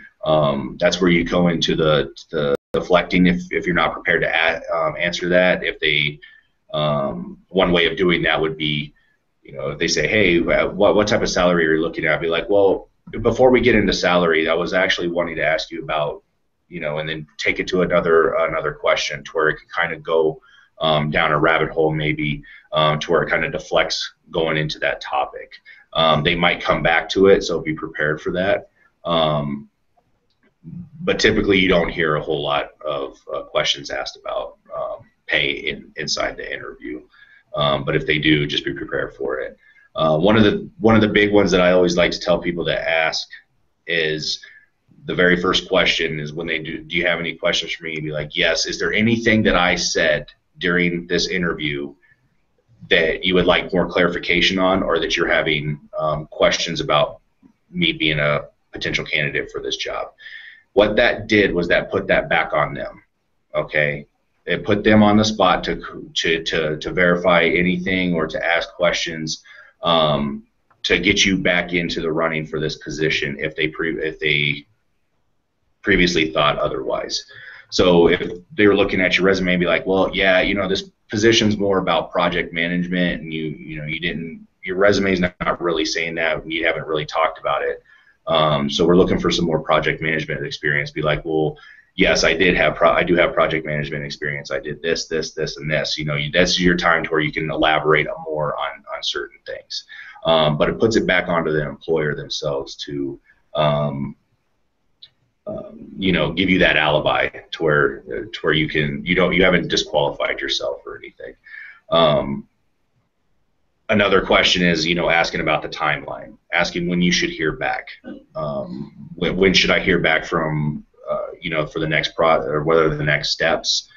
That's where you go into the deflecting if you're not prepared to answer that. If they one way of doing that would be, you know, if they say, hey, what type of salary are you looking at? I'd be like, well, before we get into salary, I was actually wanting to ask you about, you know, and then take it to another question to where it could kind of go down a rabbit hole, maybe to where it kind of deflects going into that topic. They might come back to it, so be prepared for that. But typically, you don't hear a whole lot of questions asked about pay inside the interview. But if they do, just be prepared for it. One of the big ones that I always like to tell people to ask is the very first question is when they do you have any questions for me? Be like, yes. Is there anything that I said during this interview that you would like more clarification on, or that you're having questions about me being a potential candidate for this job? What that did was that put that back on them. Okay. It put them on the spot to verify anything or to ask questions to get you back into the running for this position if they previously thought otherwise. So if they were looking at your resume and be like, well, yeah, you know, this position's more about project management, and your resume's not really saying that, and you haven't really talked about it. So we're looking for some more project management experience. Be like, well, yes, I do have project management experience. I did this, and this. That's your time to where you can elaborate more on certain things. But it puts it back onto the employer themselves to, give you that alibi to where you haven't disqualified yourself or anything. Another question is, asking about the timeline, asking when you should hear back. When should I hear back from, for the next or whether the next steps,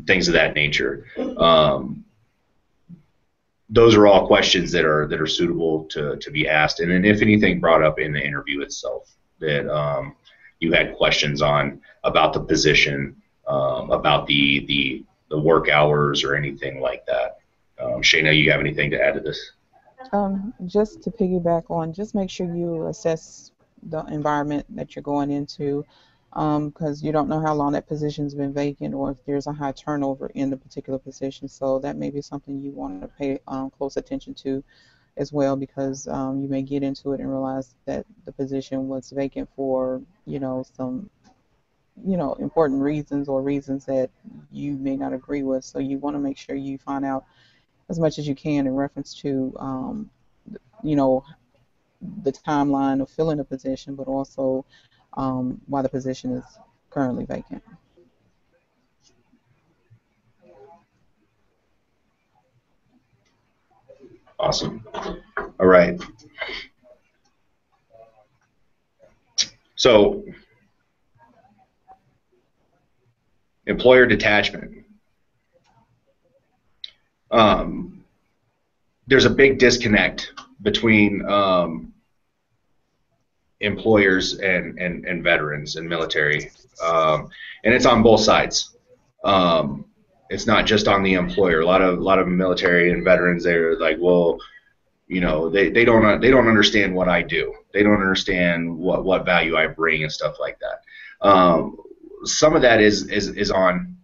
things of that nature. Those are all questions that are suitable to be asked, and then if anything brought up in the interview itself that you had questions on about the position, about the work hours or anything like that. Shayna, you have anything to add to this? Just to piggyback on, just make sure you assess the environment that you're going into, because you don't know how long that position's been vacant or if there's a high turnover in the particular position. So that may be something you want to pay close attention to as well, because you may get into it and realize that the position was vacant for, some, important reasons or reasons that you may not agree with. So you want to make sure you find out as much as you can in reference to, the timeline of filling a position, but also why the position is currently vacant. Awesome. All right. So, employer detachment. There's a big disconnect between employers and veterans and military, and it's on both sides. It's not just on the employer. A lot of military and veterans, they're like, well, they don't understand what I do. They don't understand what value I bring and stuff like that. Some of that is on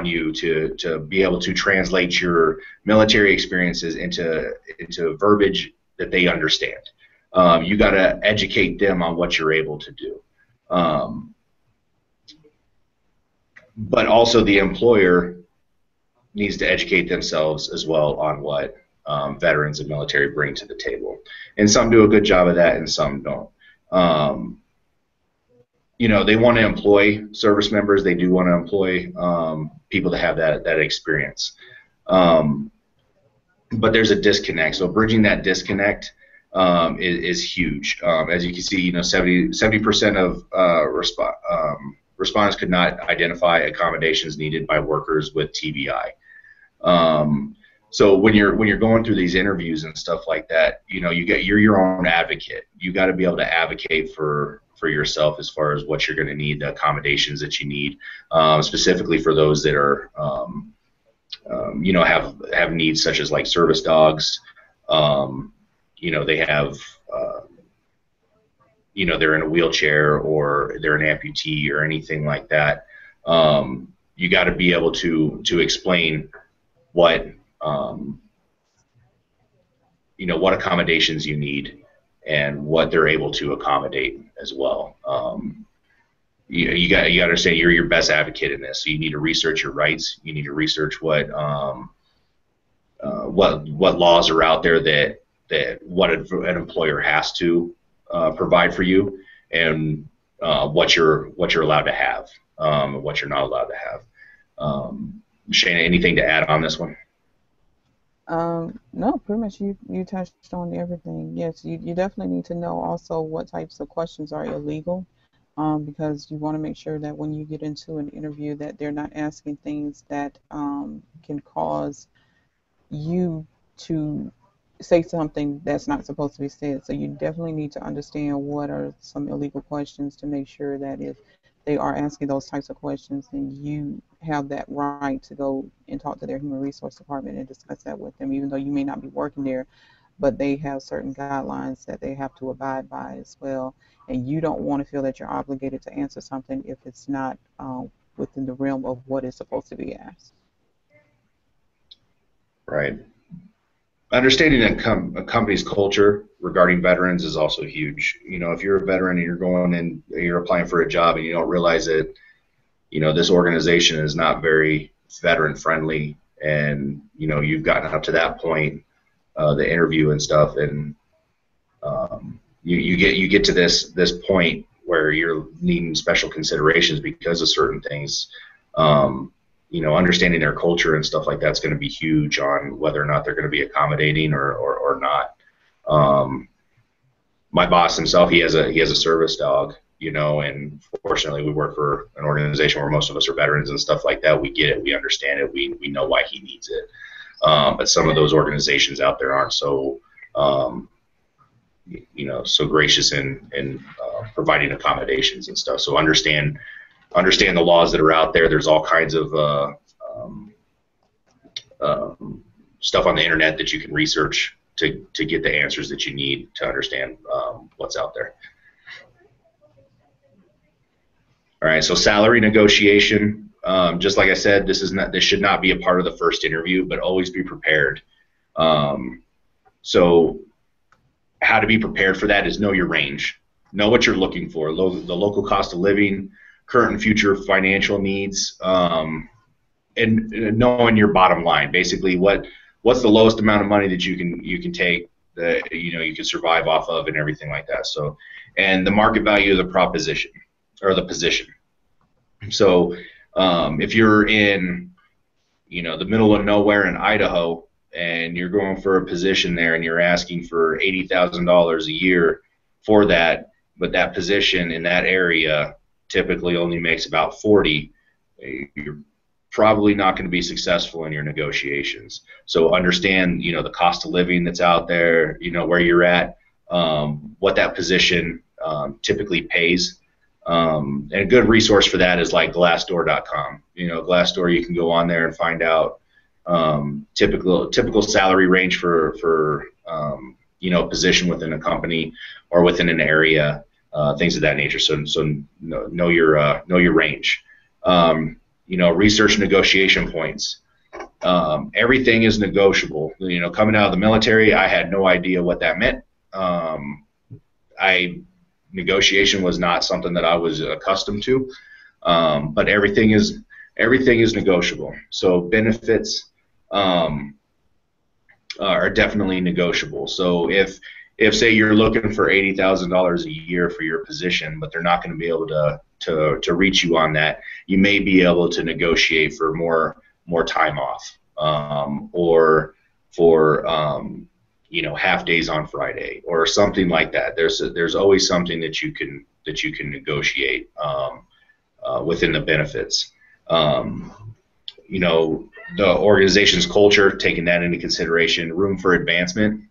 you to be able to translate your military experiences into verbiage that they understand. You got to educate them on what you're able to do. But also the employer needs to educate themselves as well on what veterans and military bring to the table. And some do a good job of that and some don't. They want to employ service members. They do want to employ people that have that experience. But there's a disconnect. So bridging that disconnect is huge. As you can see, 70% of respondents could not identify accommodations needed by workers with TBI. So when you're going through these interviews and stuff like that, you're your own advocate. You got to be able to advocate for yourself as far as what you're going to need, the accommodations that you need, specifically for those that are have needs such as like service dogs. They have they're in a wheelchair or they're an amputee or anything like that. You got to be able to explain what what accommodations you need and what they're able to accommodate as well. You got to understand you're your best advocate in this. So you need to research your rights. You need to research what laws are out there that what an employer has to provide for you, and what you're allowed to have, and what you're not allowed to have. Shayna, anything to add on this one? No, pretty much you touched on everything. Yes, you definitely need to know also what types of questions are illegal, because you want to make sure that when you get into an interview that they're not asking things that can cause you to say something that's not supposed to be said. So you definitely need to understand what are some illegal questions to make sure that if they are asking those types of questions, then you have that right to go and talk to their human resource department and discuss that with them, even though you may not be working there, but they have certain guidelines that they have to abide by as well. And you don't want to feel that you're obligated to answer something if it's not within the realm of what is supposed to be asked. Right. Understanding a company's culture regarding veterans is also huge. If you're a veteran and you're going and you're applying for a job and you don't realize that, this organization is not very veteran friendly, and you've gotten up to that point, the interview and stuff, and you get to this point where you're needing special considerations because of certain things. Understanding their culture and stuff like that's going to be huge on whether or not they're going to be accommodating or not. My boss himself, he has a service dog, and fortunately we work for an organization where most of us are veterans and stuff like that. We get it, we understand it, we know why he needs it. But some of those organizations out there aren't so so gracious in providing accommodations and stuff. So understand the laws that are out there. There's all kinds of stuff on the internet that you can research to get the answers that you need to understand what's out there. All right, so salary negotiation. Just like I said, this should not be a part of the first interview, but always be prepared. So how to be prepared for that is know your range. Know what you're looking for, the local cost of living, current and future financial needs, and knowing your bottom line. Basically, what's the lowest amount of money that you can take that you can survive off of, and everything like that. So, and the market value of the proposition or the position. So, if you're in the middle of nowhere in Idaho, and you're going for a position there and you're asking for $80,000 a year for that, but that position in that area typically only makes about 40, you're probably not going to be successful in your negotiations. So understand, the cost of living that's out there, where you're at, what that position typically pays. And a good resource for that is like Glassdoor.com. Glassdoor, you can go on there and find out typical salary range for position within a company or within an area, things of that nature. So know your range. Research negotiation points. Everything is negotiable. Coming out of the military, I had no idea what that meant. Negotiation was not something that I was accustomed to, but everything is negotiable. So benefits are definitely negotiable. So if say you're looking for $80,000 a year for your position, but they're not going to be able to reach you on that, you may be able to negotiate for more time off, or for half days on Friday or something like that. There's always something that you can negotiate within the benefits. The organization's culture, taking that into consideration, room for advancement.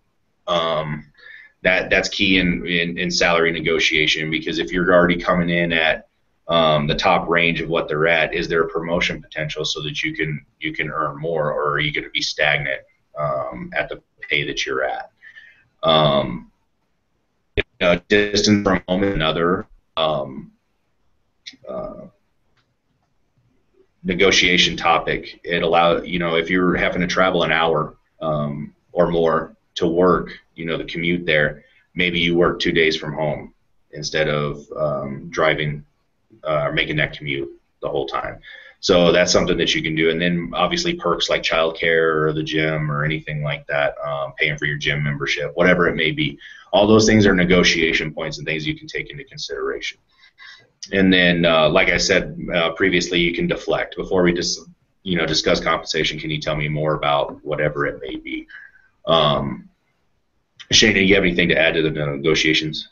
That's key in salary negotiation, because if you're already coming in at the top range of what they're at, is there a promotion potential so that you can earn more, or are you going to be stagnant at the pay that you're at? Distance from home is another negotiation topic. It allows, if you're having to travel an hour or more to work, the commute there, maybe you work 2 days from home instead of driving or making that commute the whole time. So that's something that you can do. And then obviously perks like childcare or the gym or anything like that, paying for your gym membership, whatever it may be. All those things are negotiation points and things you can take into consideration. And then, like I said previously, you can deflect. Before we just, discuss compensation, can you tell me more about whatever it may be? Shane, do you have anything to add to the negotiations?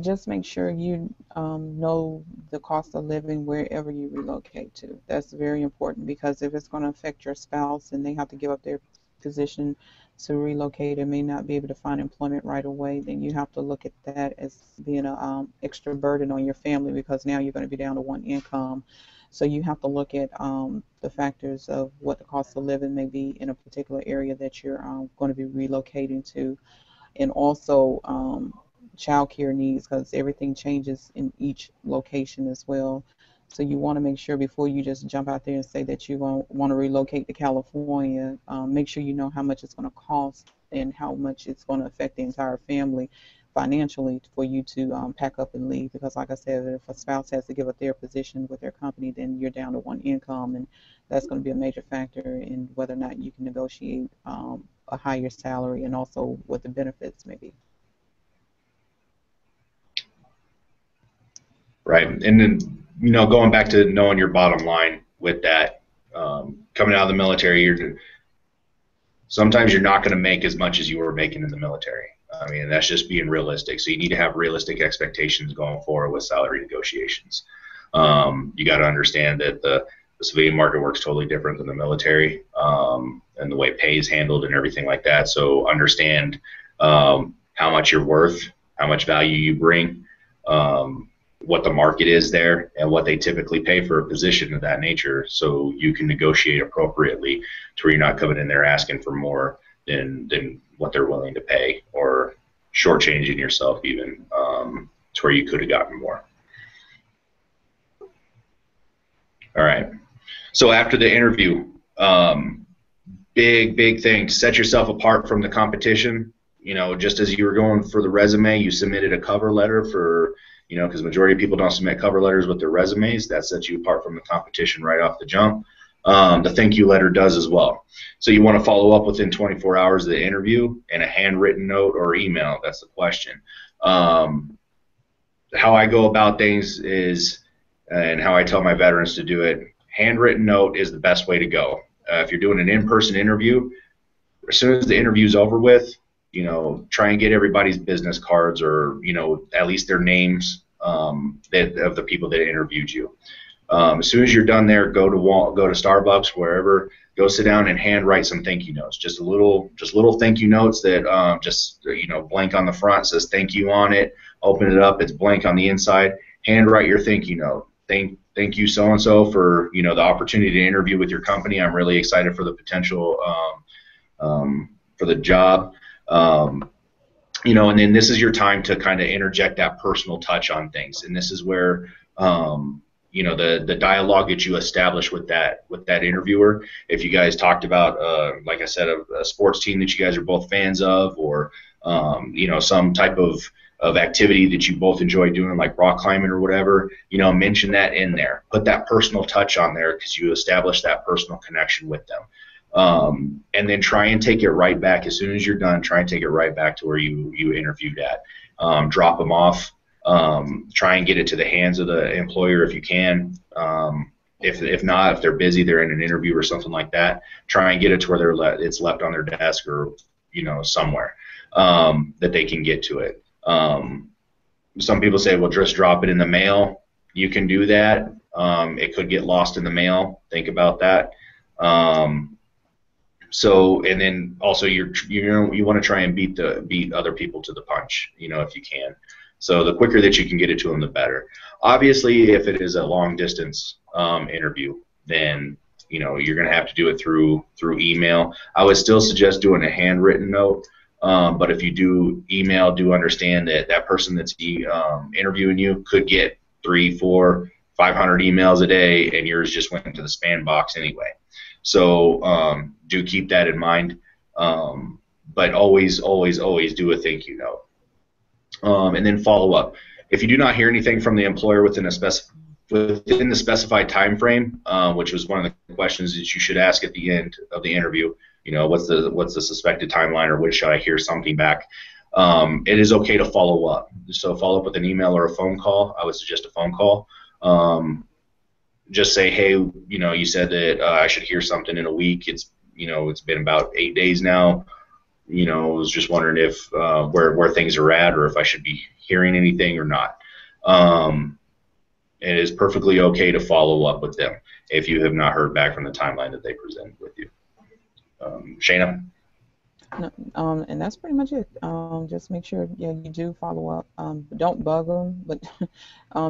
Just make sure you know the cost of living wherever you relocate to. That's very important, because if it's going to affect your spouse and they have to give up their position to relocate and may not be able to find employment right away, then you have to look at that as being an extra burden on your family, because now you're going to be down to one income. So you have to look at the factors of what the cost of living may be in a particular area that you're going to be relocating to, and also child care needs, because everything changes in each location as well. So you want to make sure before you just jump out there and say that you want to relocate to California, make sure you know how much it's going to cost and how much it's going to affect the entire family financially for you to pack up and leave. Because like I said, if a spouse has to give up their position with their company, then you're down to one income, and that's going to be a major factor in whether or not you can negotiate a higher salary and also what the benefits may be. Right. And then, going back to knowing your bottom line with that, coming out of the military, sometimes you're not going to make as much as you were making in the military. I mean, that's just being realistic. So you need to have realistic expectations going forward with salary negotiations. You got to understand that the civilian market works totally different than the military, and the way pay is handled and everything like that. So understand how much you're worth, how much value you bring, what the market is there, and what they typically pay for a position of that nature, so you can negotiate appropriately to where you're not coming in there asking for more than what they're willing to pay, or shortchanging yourself even to where you could have gotten more. All right. So after the interview, big thing, set yourself apart from the competition. Just as you were going for the resume, you submitted a cover letter for, because majority of people don't submit cover letters with their resumes. That sets you apart from the competition right off the jump. The thank you letter does as well. So you want to follow up within 24 hours of the interview in a handwritten note or email. That's the question. How I go about things is, and how I tell my veterans to do it, handwritten note is the best way to go. If you're doing an in-person interview, as soon as the interview's over with, try and get everybody's business cards, or at least their names of the people that interviewed you. As soon as you're done there, go to Starbucks, wherever, go sit down and handwrite some thank you notes. Just little thank you notes that blank on the front, says thank you on it. Open it up, it's blank on the inside. Handwrite your thank you note. Thank you so and so for the opportunity to interview with your company. I'm really excited for the potential for the job. And then this is your time to kind of interject that personal touch on things, and this is where the dialogue that you establish with that interviewer. If you guys talked about, like I said, a sports team that you guys are both fans of, or some type of activity that you both enjoy doing, like rock climbing or whatever, mention that in there. Put that personal touch on there, because you establish that personal connection with them. And then try and take it right back as soon as you're done. Try and take it right back to where you interviewed at. Drop them off. Try and get it to the hands of the employer if you can. If not, if they're busy, they're in an interview or something like that, try and get it to where it's left on their desk, or somewhere that they can get to it. Some people say, well, just drop it in the mail. You can do that. It could get lost in the mail. Think about that. And then also you want to try and beat other people to the punch, if you can. So the quicker that you can get it to them, the better. Obviously, if it is a long distance interview, then you're going to have to do it through email. I would still suggest doing a handwritten note. But if you do email, do understand that person that's interviewing you could get 300, 400, 500 emails a day, and yours just went into the spam box anyway. So do keep that in mind. But always do a thank you note. And then follow up. If you do not hear anything from the employer within the specified time frame, which was one of the questions that you should ask at the end of the interview, what's the suspected timeline, or when should I hear something back? It is okay to follow up. So follow up with an email or a phone call. I would suggest a phone call. Just say, hey, you said that I should hear something in a week. It's been about 8 days now. I was just wondering if where things are at, or if I should be hearing anything or not. It is perfectly okay to follow up with them if you have not heard back from the timeline that they presented with you. Shayna? No, and that's pretty much it. Just make sure, you do follow up. Don't bug them, but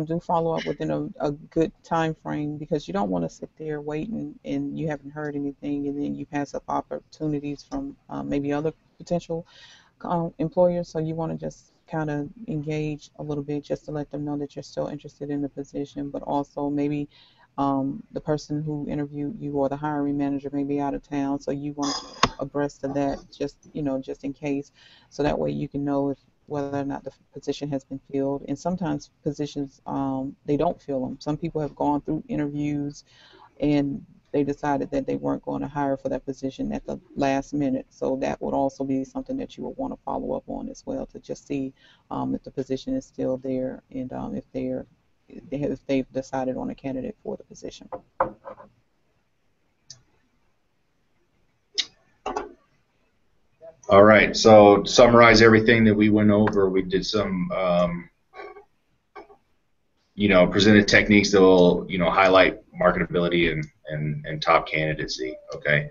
do follow up within a good time frame, because you don't want to sit there waiting and you haven't heard anything, and then you pass up opportunities from maybe other potential employers. So you want to just kind of engage a little bit just to let them know that you're still interested in the position, but also maybe the person who interviewed you or the hiring manager may be out of town, so you want to keep abreast of that, just just in case, so that way you can know if whether or not the position has been filled. And sometimes positions they don't fill them. Some people have gone through interviews and they decided that they weren't going to hire for that position at the last minute. So that would also be something that you would want to follow up on as well, to just see if the position is still there, and if they've decided on a candidate for the position. All right. So to summarize everything that we went over, we did some presented techniques that will, highlight marketability and top candidacy. Okay.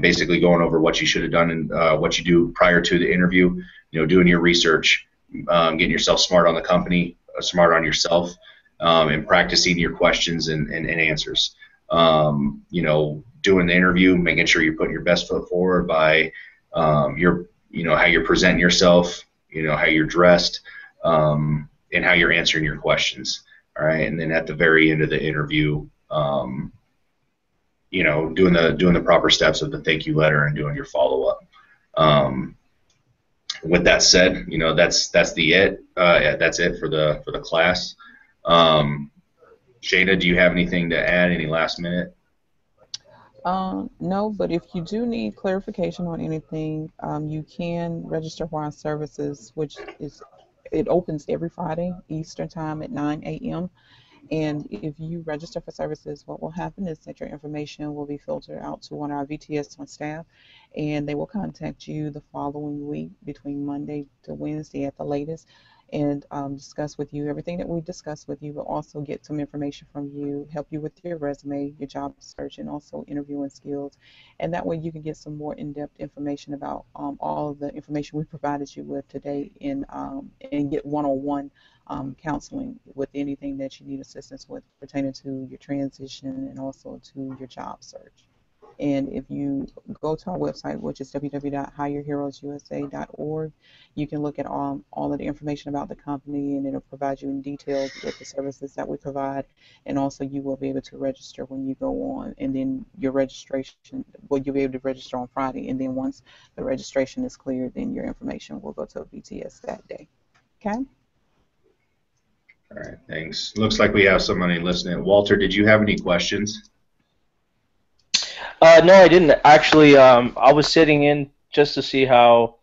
Basically going over what you should have done and what you do prior to the interview, doing your research, getting yourself smart on the company, smart on yourself, and practicing your questions and answers. Doing the interview, making sure you're putting your best foot forward by how you're presenting yourself, how you're dressed, and how you're answering your questions. All right, and then at the very end of the interview, doing the proper steps of the thank you letter and doing your follow up. With that said, that's it for the class. Shayna, do you have anything to add? Any last minute? No, but if you do need clarification on anything, you can register for our services, it opens every Friday Eastern time at 9 a.m. And if you register for services, what will happen is that your information will be filtered out to one of our VTS on staff, and they will contact you the following week between Monday to Wednesday at the latest, and discuss with you everything that we discussed with you, but also get some information from you, help you with your resume, your job search, and also interviewing skills. And that way you can get some more in-depth information about all of the information we provided you with today, and get one-on-one counseling with anything that you need assistance with pertaining to your transition and also to your job search. And if you go to our website, which is www.hireheroesusa.org, you can look at all of the information about the company, and it'll provide you in details with the services that we provide. And also you will be able to register when you go on, and then your registration, well, you'll be able to register on Friday, and then once the registration is cleared, then your information will go to VTS that day. Okay? All right, thanks. Looks like we have somebody listening. Walter, did you have any questions? No, I didn't. Actually, I was sitting in just to see how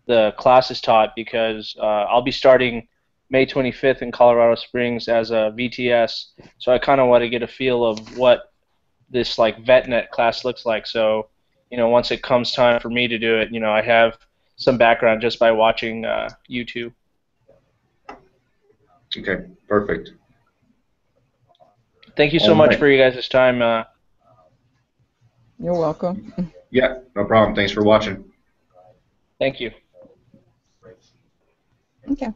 the class is taught, because I'll be starting May 25th in Colorado Springs as a VTS, so I kind of want to get a feel of what this VetNet class looks like. So, once it comes time for me to do it, I have some background just by watching YouTube. Okay, perfect. Thank you so much for you guys' time. You're welcome. Yeah, no problem. Thanks for watching. Thank you. Okay.